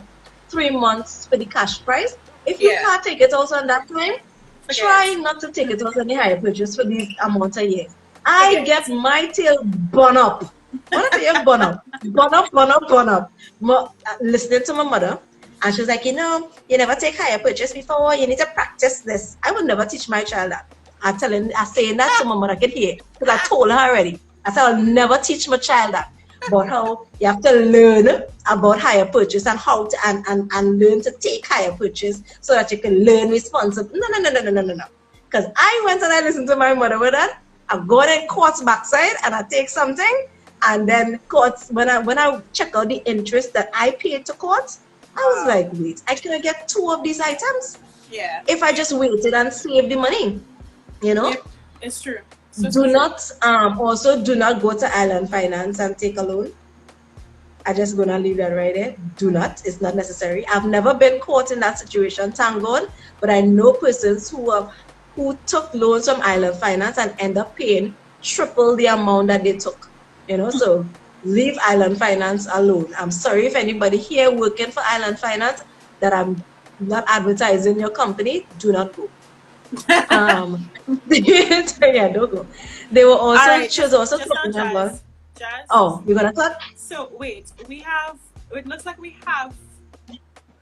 3 months for the cash price. If you can't take it also on that time, try not to take it also on the hire purchase for these amount of years. I get my tail bun up. What if you bun up? Bun up. Listening to my mother, and she was like, you know, you never take hire purchase before. You need to practice this. I would never teach my child that. I'm saying that to my mother get here because I told her already. I said I'll never teach my child that. But how you have to learn about hire purchase and how to and learn to take hire purchase so that you can learn responsible. No. Because I went and I listened to my mother with that. I go in court's backside and I take something, and then courts, when I check out the interest that I paid to courts, I was like, wait, I can get 2 of these items. Yeah. If I just waited and saved the money, you know. Yep, it's true. So do not go to Island Finance and take a loan. I'm just gonna leave that right there. Do not. It's not necessary. I've never been caught in that situation, thank God. But I know persons who took loans from Island Finance and end up paying triple the amount that they took. You know, so leave Island Finance alone. I'm sorry if anybody here working for Island Finance that I'm not advertising your company. Do not go. Yeah, don't go. They were also right, she was also talking about. Jazz. Oh, you're gonna talk? So wait, it looks like we have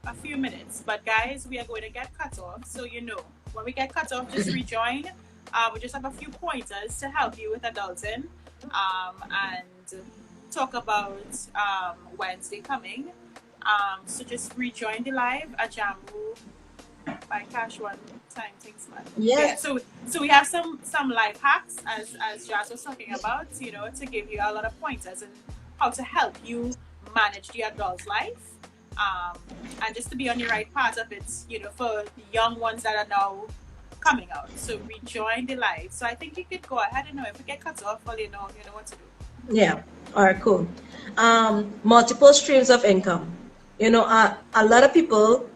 a few minutes, but guys, we are going to get cut off. So you know, when we get cut off, just rejoin. We just have a few pointers to help you with adulting, and talk about Wednesday coming. So just rejoin the live at Jambu by Cash One Time Things Man. Yes. Yeah, so we have some life hacks as Jazz was talking about, you know, to give you a lot of pointers and how to help you manage the adult life, and just to be on the right path of it, you know, for the young ones that are now coming out. So rejoin the live. So I think you could go ahead and know if we get cut off, well, you know what to do. Yeah. All right. Cool. Multiple streams of income. You know, a lot of people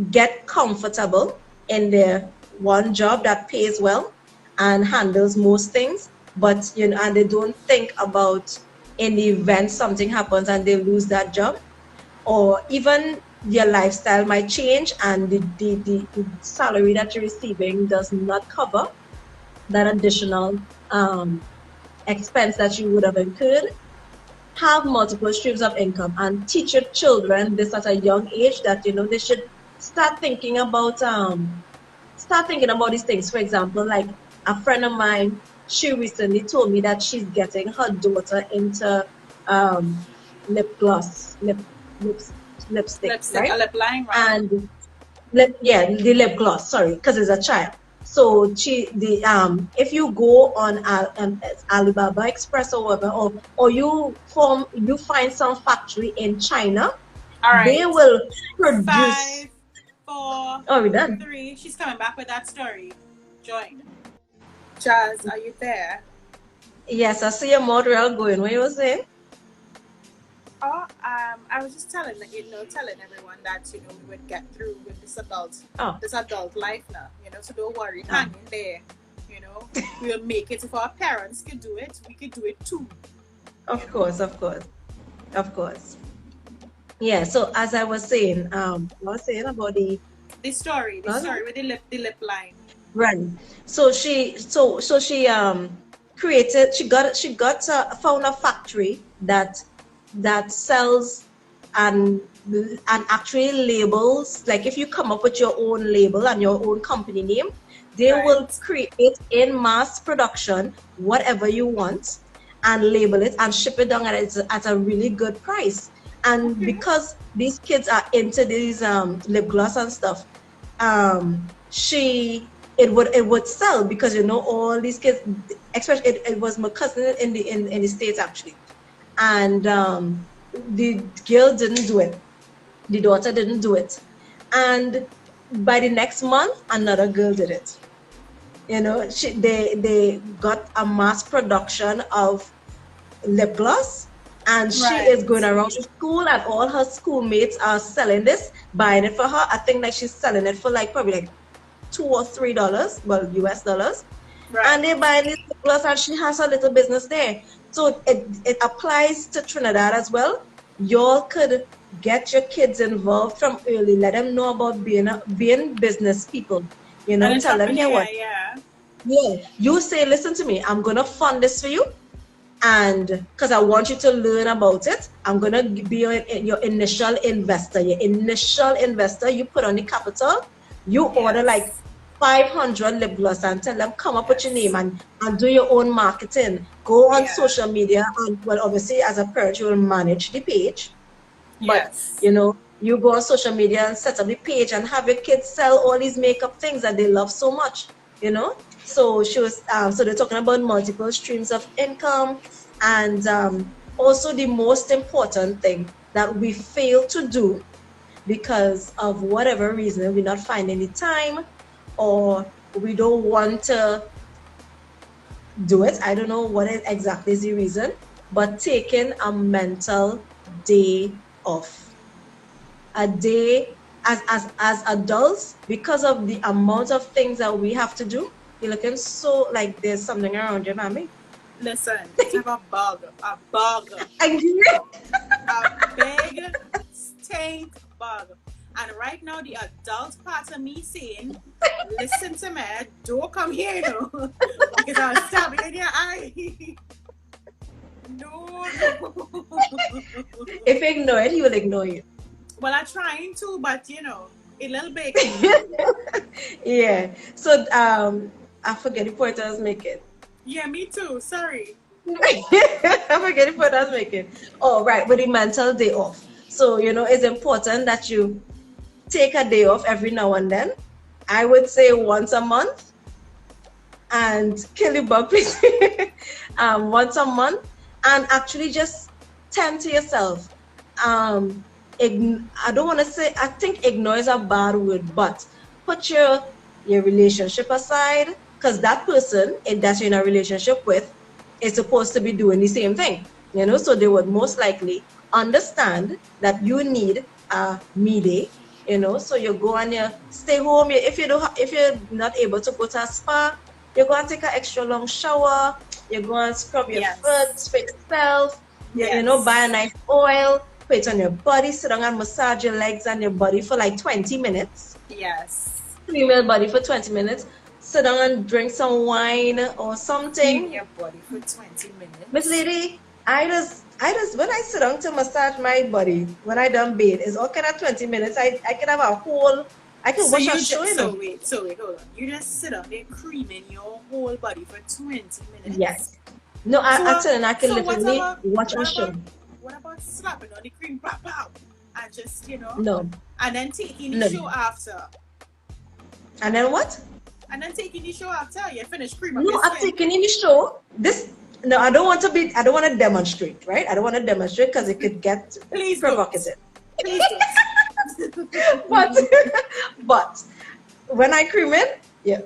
get comfortable in their one job that pays well and handles most things, but you know, and they don't think about in the event something happens and they lose that job, or even your lifestyle might change and the salary that you're receiving does not cover that additional expense that you would have incurred. Have multiple streams of income and teach your children this at a young age, that you know they should start thinking about these things. For example, like a friend of mine, she recently told me that she's getting her daughter into lip gloss, lipstick, right? Lip line, right? And the lip gloss. Sorry, because it's a child. So if you go on Alibaba Express or whatever, or you find some factory in China, all right, they will produce. 5, 4, we're done. 3. She's coming back with that story. Join. Jazz, are you there? Yes, I see your mouth real going. What you were saying? Oh, I was just telling everyone that, you know, we would get through with this adult life now, you know, so don't worry, hang in there, you know, we'll make it. If our parents could do it, we could do it too. Of course. Yeah, so as I was saying, I was saying about The story with the lip line. right. So she created, she got found a factory that sells and actually labels, like if you come up with your own label and your own company name, they will Right. create in mass production whatever you want and label it and ship it down at a really good price. And Okay. because these kids are into these lip gloss and stuff, she it would sell, because all these kids, especially it was my cousin in the States actually. And the girl didn't do it, the daughter didn't do it, and by the next month another girl did it. They got a mass production of lip gloss, and she is Right. going around to school and all her schoolmates are selling this, buying it for her. I think like she's selling it for like probably like $2 or $3, well, US dollars. And Right. they buy this lip gloss and she has a little business there. So it applies to Trinidad as well. Y'all could get your kids involved from early. Let them know about being business people. An Tell them, here entrepreneur, what? yeah. Yeah, you say, listen to me. I'm gonna fund this for you, and because I want you to learn about it, I'm gonna be your initial investor. Your initial investor, you put on the capital, you order like Yes. 500 lip gloss and tell them come up with your name Yes. and do your own marketing. Go on Yeah. social media, and well, obviously as a parent, you will manage the page, but Yes. you go on social media and set up the page and have your kids sell all these makeup things that they love so much. So so they're talking about multiple streams of income, and also the most important thing that we fail to do because of whatever reason, we're not finding the time, or we don't want to do it. I don't know what exactly is the reason, but taking a mental day off. A day, as adults, because of the amount of things that we have to do, you're looking so like there's something around you, mommy. Listen, it's have a bug. A bug. I A big stink bug. And right now the adult part of me saying, listen to me, don't come here, because I'll stab you in your eye. No, no. If you ignore it, he will ignore you. Well, I'm trying to, but a little bit. Yeah. So I forget the point I was making. Yeah, me too. Sorry. I forget the point I was making. Oh, right, with the mental day off. So, it's important that you take a day off every now and then. I would say once a month, and kill the bug, please. Once a month, and actually just tend to yourself. I don't want to say, I think ignore is a bad word, but put your relationship aside, because that person that you're in a relationship with is supposed to be doing the same thing, so they would most likely understand that you need a me day, so you go and you stay home. If you're not able to go to a spa, you go and take an extra long shower, you go and scrub your Yes. foot, fix yourself, Yes. buy a nice oil, put it on your body, sit down and massage your legs and your body for like 20 minutes. Yes. Female body for 20 minutes. Sit down and drink some wine or something. Clean your body for 20 minutes. Miss Lady, I just when I sit down to massage my body, when I done bathe, it's all kind of 20 minutes. I can have a whole, I can watch a show. So wait, hold on. You just sit up there creaming your whole body for 20 minutes? Yes. No, I'm telling you, I can literally watch a show. What about slapping on the cream, pow, pow, and just, No. and then taking the show after? And then what? And then taking the show after you finish cream. No, I'm taking in the show. No, I don't want to demonstrate, right? I don't want to demonstrate because it could get provocative. Please don't. but when I cream it, yeah,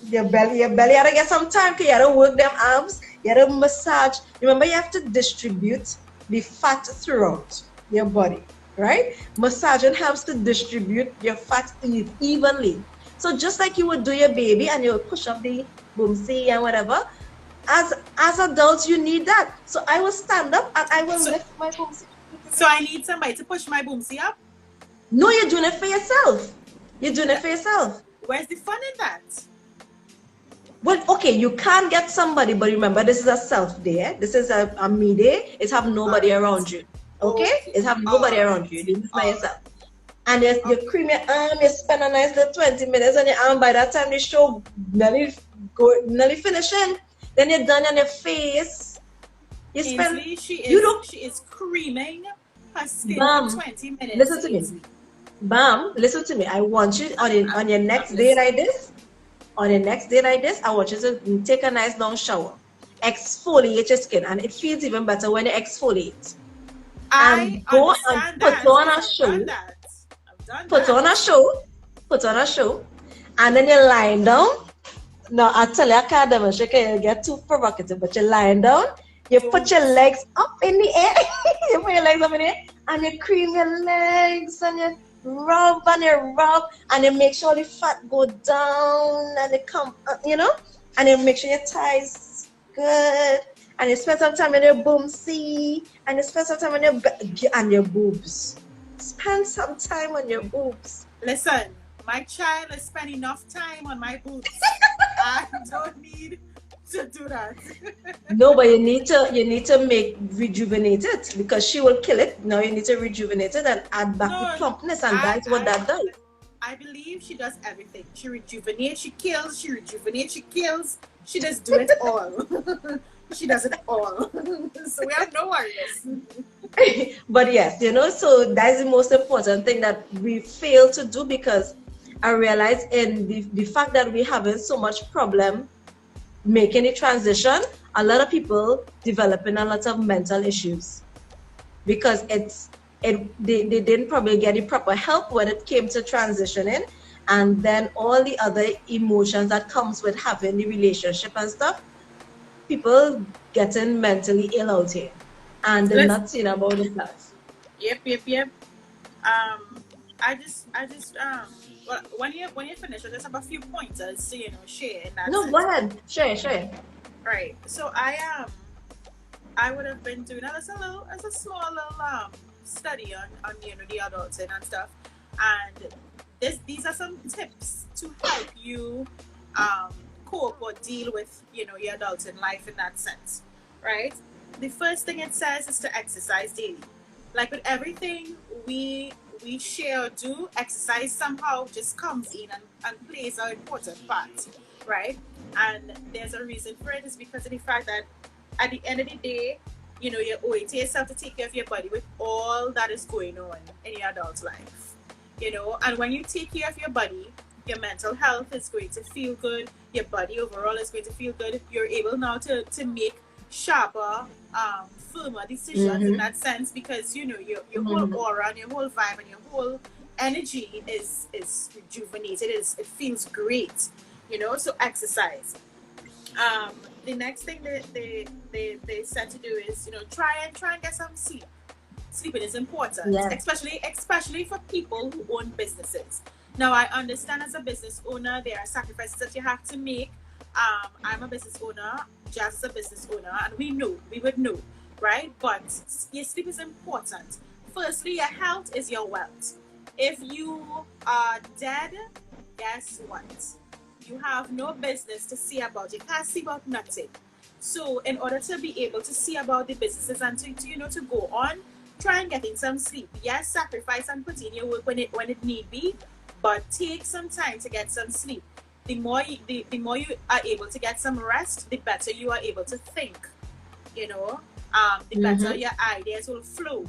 your belly had to get some time because you had to work them arms, you had to massage. Remember, you have to distribute the fat throughout your body, right? Massaging helps to distribute your fat evenly. So just like you would do your baby and you would push up the boomsy and whatever, as adults you need that. So I will stand up and I will lift my boomsy. So I need somebody to push my boomsy up? No, you're doing it for yourself. You're doing it for yourself. Where's the fun in that? Well, okay, you can get somebody, but remember, this is a self day. This is a me day. It's have nobody around you. Okay? It's have nobody around you. You do this by yourself. And you cream your arm, you spend a nice little 20 minutes on your arm. By that time, the show nearly finishing. Then you're done on your face. You spend. Ainsley, she is creaming her skin for 20 minutes. Listen to me. Bam, listen to me. I want you on your next day like this. On your next day like this, I want you to take a nice long shower. Exfoliate your skin. And it feels even better when you exfoliate. And go and put on a show. Put on a show, and then you're lying down. Now, I tell you, I can't demonstrate, you get too provocative, but you're lying down, you put your legs up in the air, you put your legs up in the air, and you cream your legs, and you rub, and you make sure the fat go down, and it come, and you make sure your thighs good, and you spend some time on your boomsy, and you spend some time on your boobs. Spend some time on your boobs. Listen, my child has spent enough time on my boobs. I don't need to do that. No, but you need to rejuvenate it, because she will kill it. Now you need to rejuvenate it and add back the plumpness, and that's what that does. I believe she does everything. She rejuvenates, she kills, she rejuvenates, she kills. She just do it all. She does it all. So we have no worries. But yes, so that's the most important thing that we fail to do, because I realize in the fact that we're having so much problem making the transition, a lot of people developing a lot of mental issues, because they didn't probably get the proper help when it came to transitioning, and then all the other emotions that comes with having the relationship and stuff. People getting mentally ill out here, and they're not seeing about the class. Yep. I just well, when you finish, I just have a few pointers to share in that. No, go ahead, share. Right. So I would have been doing that as a small little study on the adulting and stuff, and these are some tips to help you cope or deal with your adulting life in that sense, right? The first thing it says is to exercise daily. Like with everything we share or do, exercise somehow just comes in and plays an important part, right? And there's a reason for it. Is because of the fact that at the end of the day, you owe it to yourself to take care of your body with all that is going on in your adult life, and when you take care of your body, your mental health is going to feel good, your body overall is going to feel good. You're able now to make sharper, firmer decisions in that sense, because your whole aura and your whole vibe and your whole energy is rejuvenated. It feels great, so exercise. The next thing they said to do is try and get some sleep. Sleeping is important, especially for people who own businesses. Now, I understand as a business owner, there are sacrifices that you have to make. I'm a business owner, Jazz is a business owner, and we would know, right? But your sleep is important. Firstly, your health is your wealth. If you are dead, guess what? You have no business to see about. You can't see about nothing. So in order to be able to see about the businesses and to go on, try and get in some sleep. Yes, sacrifice and put in your work when it need be, but take some time to get some sleep. The more you are able to get some rest, the better you are able to think. The better your ideas will flow.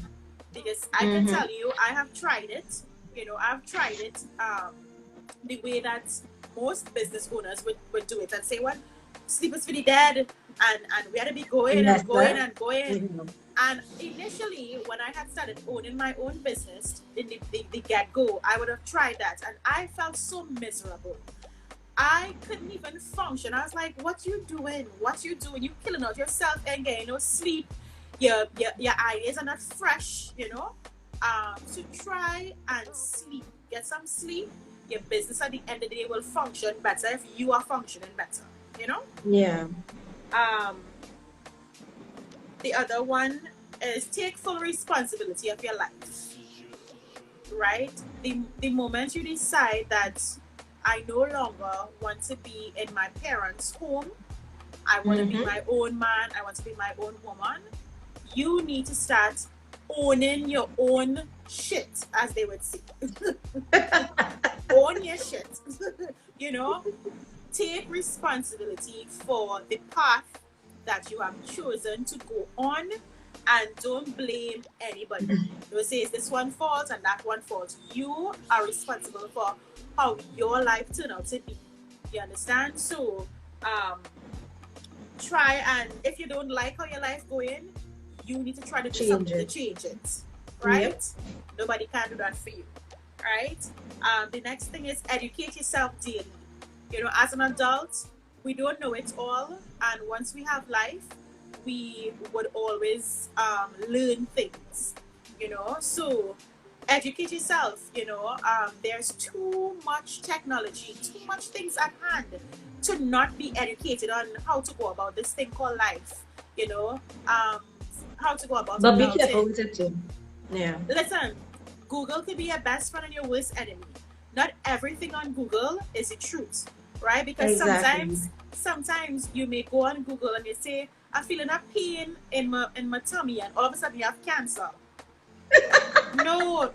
Because I can tell you, I have tried it. I've tried it the way that most business owners would do it and say, well, sleep is for the dead, and we had to be going and going and going. And initially, when I had started owning my own business in the get-go, I would have tried that, and I felt so miserable. I couldn't even function. I was like, what you doing? You killing out yourself and getting no sleep. Your ideas are not fresh, So try and sleep. Get some sleep. Your business at the end of the day will function better if you are functioning better, Yeah. The other one is take full responsibility of your life, right? The moment you decide that I no longer want to be in my parents' home, I want to be my own man, I want to be my own woman, you need to start owning your own shit, as they would say. Own your shit. You know, take responsibility for the path that you have chosen to go on, and don't blame anybody. Don't say it's this one fault and that one fault. You are responsible for how your life turned out to be. You understand? So try, and if you don't like how your life going, you need to try to do something to change it. Right? Yep. Nobody can do that for you. Right? The next thing is educate yourself daily. You know, as an adult, we don't know it all, and once we have life, we would always learn things, you know. So educate yourself. You know, there's too much technology, too much things at hand to not be educated on how to go about this thing called life. You know, how to go about. But be careful with it too. Yeah. Listen, Google could be your best friend and your worst enemy. Not everything on Google is the truth, right? Because sometimes you may go on Google and you say, I'm feeling a pain in my tummy, and all of a sudden you have cancer. No.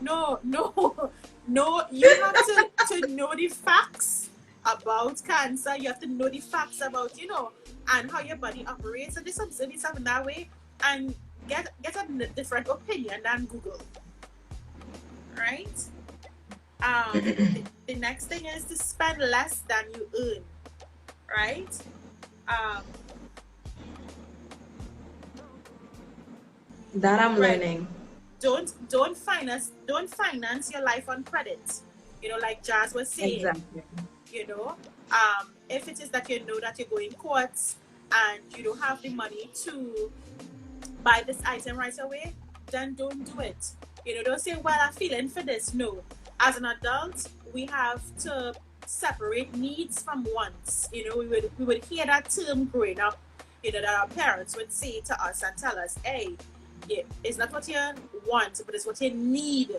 You have to know the facts about cancer. You have to know the facts about, you know, and how your body operates, and just observe yourself in that way and get a different opinion than Google. Right? The next thing is to spend less than you earn. Right? That I'm learning. Don't finance your life on credit. You know, like Jazz was saying. Exactly. You know, if it is that you know that you're going courts and you don't have the money to buy this item right away, then don't do it. You know, don't say, well, I'm feeling for this. No. As an adult, we have to separate needs from wants. You know, we would hear that term growing up, you know, that our parents would say to us and tell us, hey, it's not what you want, but it's what you need,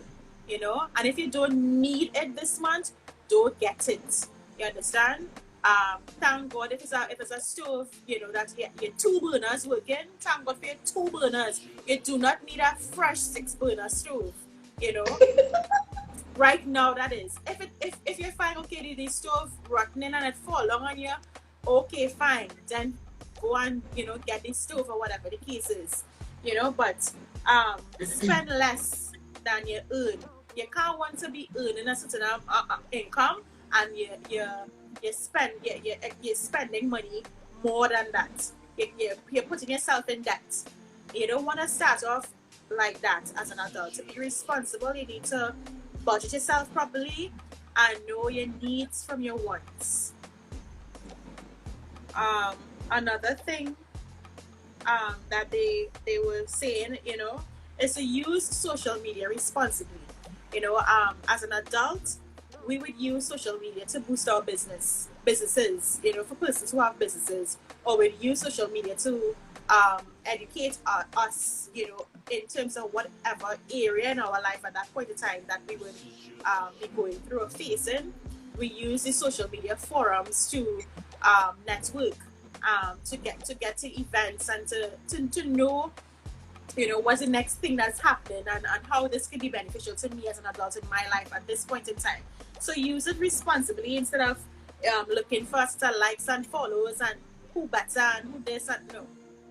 you know. And if you don't need it this month, don't get it. You understand? Thank God if it's a stove, you know, that your 2 burners working. Thank God for your 2 burners. You do not need a fresh 6 burner stove, you know. Right now, that is. If you find, okay, the stove rotten and it fall long on you, okay, fine. Then go and, you know, get the stove or whatever the case is, you know. But spend less than you earn. You can't want to be earning a certain income and you're spending money more than that. You're putting yourself in debt. You don't want to start off like that as an adult. To be responsible, you need to budget yourself properly and know your needs from your wants. Another thing that they were saying, you know, is to use social media responsibly. You know, as an adult, we would use social media to boost our businesses, you know, for persons who have businesses, or we'd use social media to educate us, you know, in terms of whatever area in our life at that point in time that we would be going through or facing. We use the social media forums to network, to get to events and to know, you know, what's the next thing that's happening and how this could be beneficial to me as an adult in my life at this point in time. So use it responsibly instead of looking for likes and follows and who better and who this and no.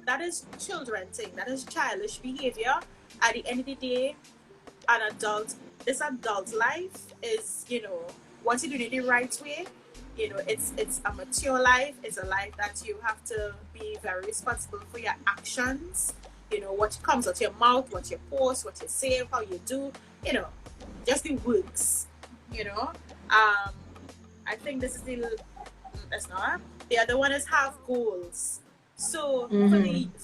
That is children thing. That is childish behavior. At the end of the day, this adult life is, you know, once you do it the right way, you know, it's a mature life. It's a life that you have to be very responsible for your actions. You know, what comes out your mouth, what you post, what you say, how you do, you know, just the works, you know. I think this is that's not. The other one is have goals. So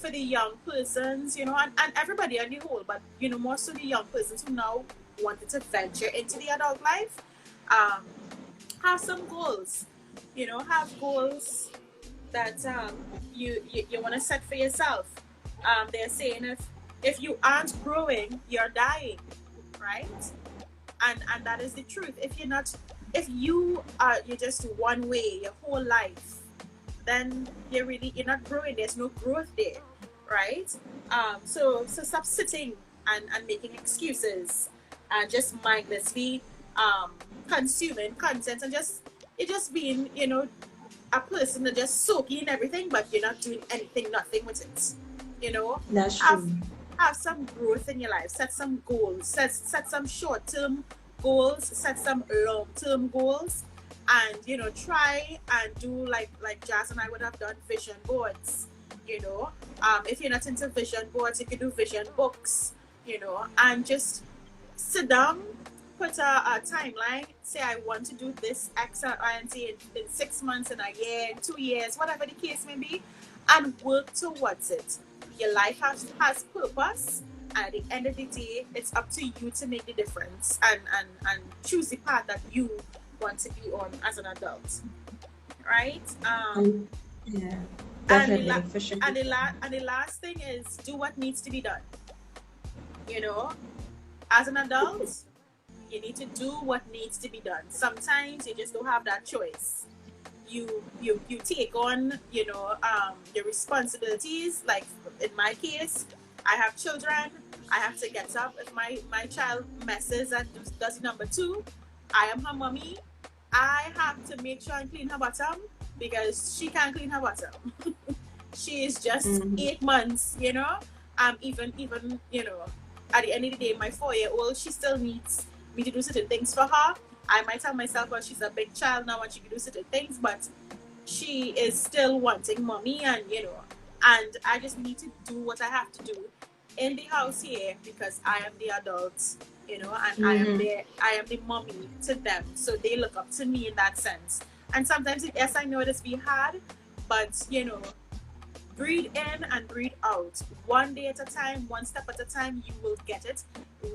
for the young persons, you know, and everybody on the whole, but, you know, more so the young persons who now wanted to venture into the adult life, have some goals, you know, have goals that you want to set for yourself. They're saying if you aren't growing, you're dying, right? And that is the truth. If you're not, if you're just one way your whole life, then you're not growing. There's no growth there, right? So stop sitting and making excuses and just mindlessly consuming content and you're just being, a person that just soaking in everything, but you're not doing anything, nothing with it. That's have true. have some growth in your life. Set some goals. Set some short term goals. Set some long term goals, and try and do like Jazz and I would have done vision boards. If you're not into vision boards, you can do vision books. And just sit down, put a timeline, say I want to do this X, Y, and Z in 6 months, in a year, in 2 years, whatever the case may be, and work towards it. Your life has purpose, and at the end of the day, it's up to you to make the difference and choose the path that you want to be on as an adult. Right? Yeah, And the, definitely, for sure. and the last thing is do what needs to be done. You know, as an adult, you need to do what needs to be done. Sometimes you just don't have that choice. You take on your responsibilities. Like in my case, I have children. I have to get up if my child messes and does number two. I am her mommy. I have to make sure I clean her bottom because she can't clean her bottom. She is just Mhm. 8 months. Even at the end of the day, my 4-year-old, she still needs me to do certain things for her. I might tell myself, well, she's a big child now and she can do certain things, but she is still wanting mommy, and I just need to do what I have to do in the house here because I am the adult, and Mhm. I am the mommy to them. So they look up to me in that sense. And sometimes, yes, I know it's be hard, but breathe in and breathe out. One day at a time, one step at a time, you will get it.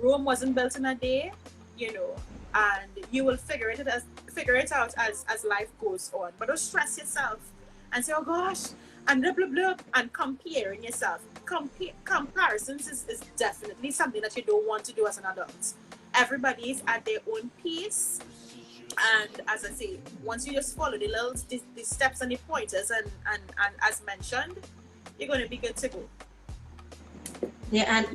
Rome wasn't built in a day, and you will figure it out as life goes on. But don't stress yourself and say, oh gosh, and blah blah blah, and comparing yourself. Comparisons is definitely something that you don't want to do as an adult. Everybody is at their own pace, and as I say, once you just follow the steps and the pointers and as mentioned, you're going to be good to go. Yeah, and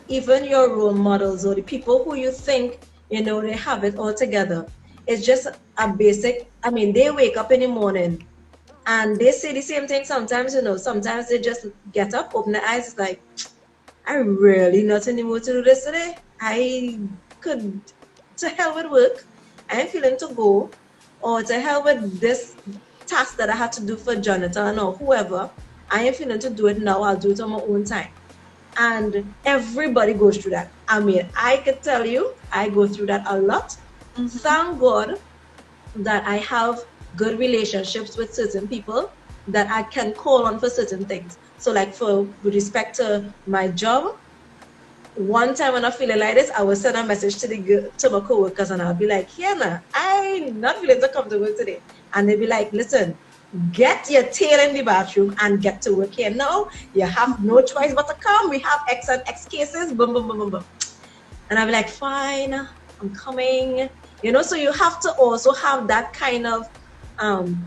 even your role models or the people who you think they have it all together. It's just a basic. I mean, they wake up in the morning and they say the same thing. Sometimes, sometimes they just get up, open their eyes, it's like, I really not in the mood to do this today. I could, to hell with work. I'm feeling to go, or to hell with this task that I had to do for Jonathan or whoever. I am feeling to do it now. I'll do it on my own time. And everybody goes through that. I mean, I could tell you, I go through that a lot. Thank God that I have good relationships with certain people that I can call on for certain things. So, like with respect to my job, one time when I feeling like this, I will send a message to my coworkers and I'll be like, Kiana, I'm not feeling to come to work today. And they'll be like, listen, get your tail in the bathroom and get to work here now. You have no choice but to come. We have X and X cases. Boom, boom, boom, boom, boom. And I'll be like, fine, I'm coming. So you have to also have that kind of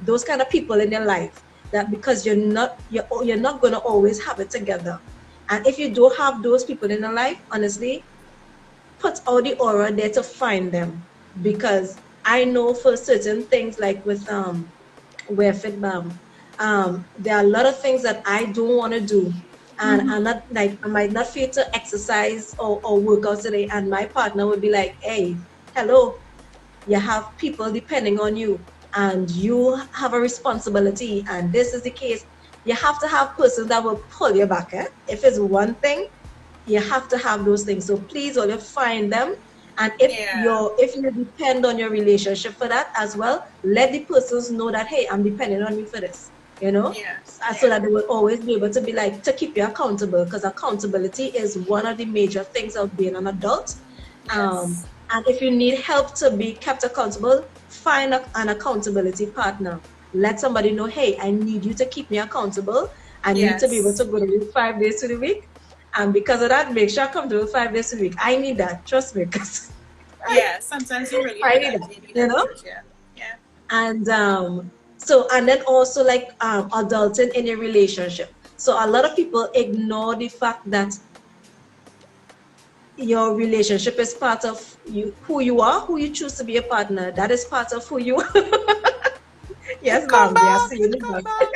those kind of people in your life, that because you're not going to always have it together. And if you don't have those people in your life, honestly, put all the aura there to find them. Because I know for certain things, like with where fit bam, there are a lot of things that I don't want to do, and I'm not like, I might not feel to exercise or work out today, and my partner would be like, hey, hello, you have people depending on you and you have a responsibility, and this is the case. You have to have persons that will pull you back. If it's one thing, you have to have those things. So please, all you find them. And if you depend on your relationship for that as well, let the persons know that, hey, I'm depending on you for this, so that they will always be able to be like, to keep you accountable, because accountability is one of the major things of being an adult. Yes. And if you need help to be kept accountable, find an accountability partner. Let somebody know, hey, I need you to keep me accountable. I need to be able to go to work 5 days to the week. And because of that, make sure I come to work 5 days a week. I need that. Trust me. Yeah, sometimes you really I need need that. that. You need You that know? touch, yeah. Yeah. And so, and then also like adulting in a relationship. So a lot of people ignore the fact that your relationship is part of you, who you are, who you choose to be a partner. That is part of who you are. Yes, It come Bambi, I back. see It you. come back.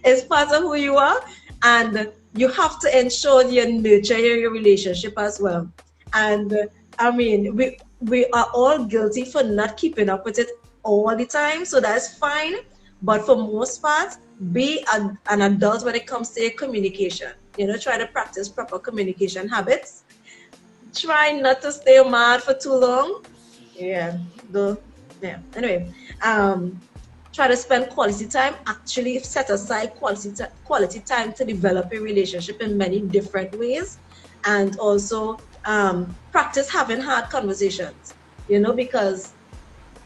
It's part of who you are, and you have to ensure you nurture your relationship as well. And I mean, we are all guilty for not keeping up with it all the time, so that's fine. But for most part, be an adult when it comes to your communication. You know, try to practice proper communication habits. Try not to stay mad for too long. Yeah, the yeah. Anyway, um, try to spend quality time. Actually, set aside quality time to develop a relationship in many different ways, and also practice having hard conversations. You know, because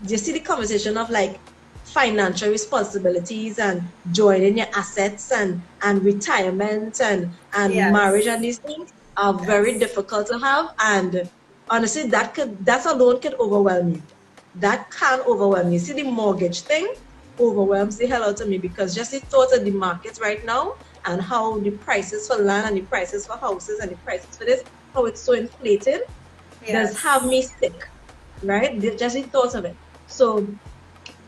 you see the conversation of like financial responsibilities and joining your assets and retirement and marriage Yes. and these things are very Yes. difficult to have, and honestly that alone could overwhelm you. That can overwhelm you. See, the mortgage thing overwhelms the hell out of me, because just the thought of the market right now and how the prices for land and the prices for houses and the prices for this, how it's so inflated, does have Yes. me sick, right? Just the thought of it. So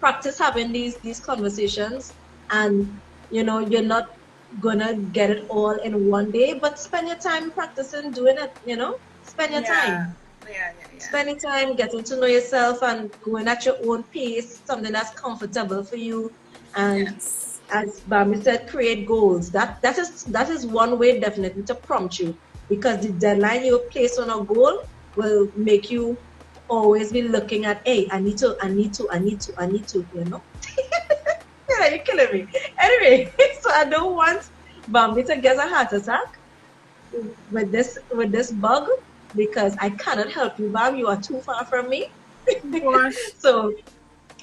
practice having these conversations, and you know, you're not gonna get it all in one day, but spend your time practicing doing it, you know? Spend your Yeah. time. Yeah. Yeah. Yeah. Spending time getting to know yourself and going at your own pace, something that's comfortable for you. And Yes. as Bambi said, create goals. That is one way definitely to prompt you, because the deadline you place on a goal will make you always be looking at, hey, I need to, you know. Yeah, you're killing me. Anyway, so I don't want Bambi to get a heart attack with this bug, because I cannot help you, Bam. You are too far from me. Gosh. So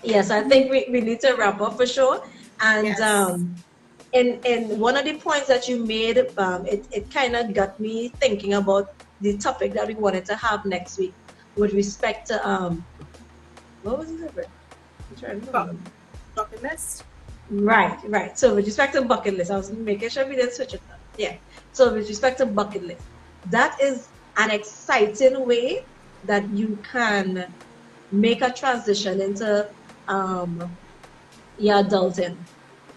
yes, I think we need to wrap up for sure. And Yes. in one of the points that you made, it kind of got me thinking about the topic that we wanted to have next week with respect to what was it? I'm trying to Bu- remember. bucket list. Right, right. So with respect to bucket list, I was making sure we didn't switch it up. Yeah. So with respect to bucket list, that is an exciting way that you can make a transition into um, your adulting.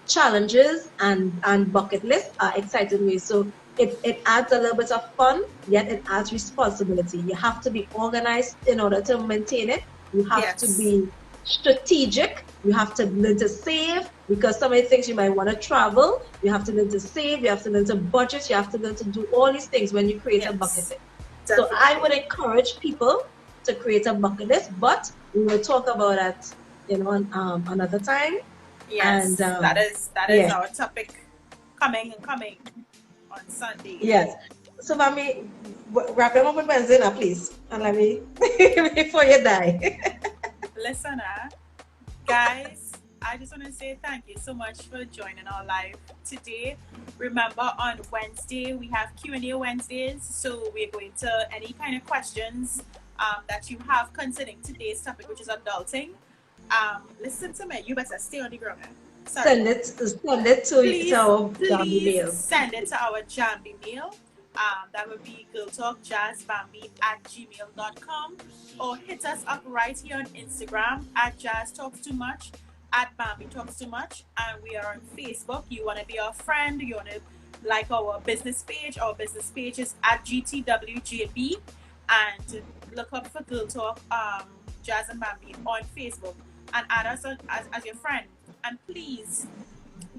Challenges and bucket lists are exciting ways. So it adds a little bit of fun, yet it adds responsibility. You have to be organized in order to maintain it. You have to Yes. be strategic. You have to learn to save, because some of the things you might want to travel. You have to learn to save. You have to learn to budget. You have to learn to do all these things when you create a bucket Yes. list. So I Definitely. would encourage people to create a bucket list, but we will talk about that, another time. And Yes. That is yeah, our topic coming on Sunday. yes. So, mommy, wrap them up with benzina, please, and let me before you die. Listener, guys, I just want to say thank you so much for joining our live today. Remember, on Wednesday we have Q&A Wednesdays, so we're going to any kind of questions that you have concerning today's topic, which is adulting. Listen to me. You better stay on the ground. Sorry. Send it to Please, our Jambi please Mail. send it to our Jambi Mail. That would be girltalkjazzbambi@gmail.com, or hit us up right here on Instagram at Jazz Talks Too Much, at Bambi Talks Too Much, and we are on Facebook. You want to be our friend, you want to like our business page. Our business page is at GTWJB, and look up for Girl Talk Jazz and Bambi on Facebook, and add us as your friend. And please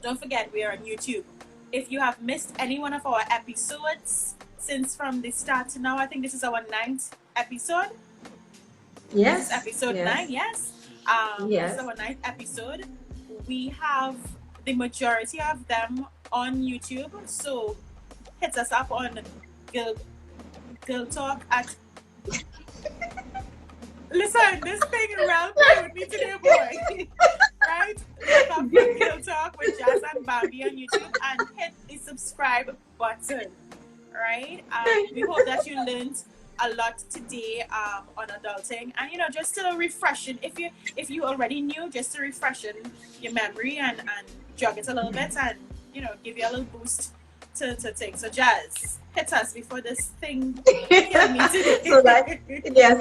don't forget, we are on YouTube. If you have missed any one of our episodes since from the start to now, I think this is our 9th episode. This is Yes, episode 9, yes, yes. This is yes. our 9th episode. We have the majority of them on YouTube, so hit us up on Girl Talk at. Listen, this thing around play with me today, boy. Right? Look up for Girl Talk with Jazz and Bambi on YouTube and hit the subscribe button. right? We hope that you learned a lot today on adulting, and just to refreshen. If you already knew, just to refreshen your memory and jog it a little bit, and give you a little boost to take. So Jazz, hit us before this thing kills me today.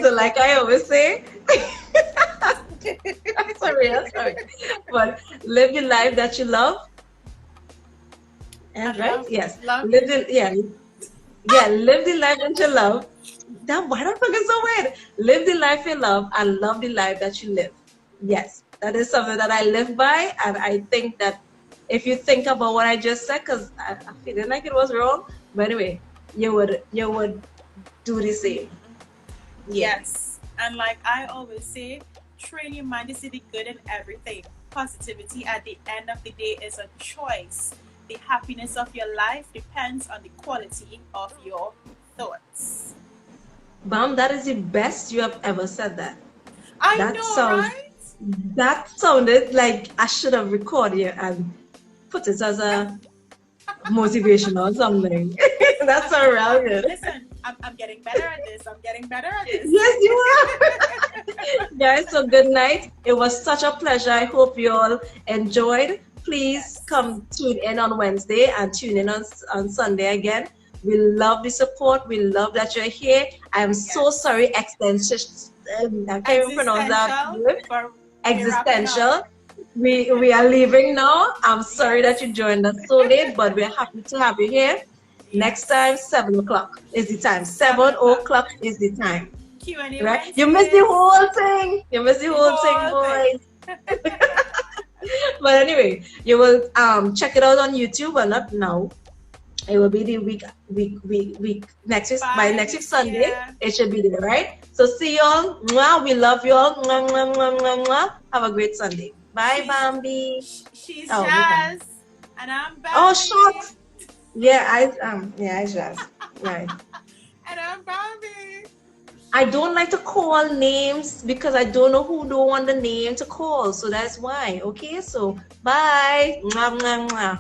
So like I always say, sorry, but live the life that you love, and right, yes, live the life that you love. Damn, why don't I forget so weird? Live the life you love and love the life that you live. Yes, that is something that I live by, and I think that if you think about what I just said, because I feel like it was wrong, but anyway, you would do the same. Yes, and like I always say, train your mind to see the good in everything. Positivity at the end of the day is a choice. The happiness of your life depends on the quality of your thoughts. Bam, that is the best you have ever said that. I know, right? That sounded like I should have recorded it and put it as a motivation or something. That's so relevant. Listen, I'm getting better at this. Yes, you are. Guys, so good night. It was such a pleasure. I hope you all enjoyed. Please come tune in on Wednesday and tune in on Sunday again. We love the support. We love that you're here. I am so sorry, extension. I can't even pronounce that word. Existential. We are leaving now. I'm sorry that you joined us so late, but we're happy to have you here. Next time, 7 o'clock is the time. 7 o'clock is the time. Q&A, right? You missed the whole thing. Boys. But anyway, you will check it out on YouTube, but not now. It will be the week next week. By next week Sunday, it should be there, right? So see y'all. We love y'all. Have a great Sunday. Bye, Bambi. She's Jazz, and I'm Bambi. Oh, short. Yeah, it's Jazz. Right. And I'm Bambi. I don't like to call names because I don't know who don't want the name to call. So that's why. Okay, so bye. Bye-bye.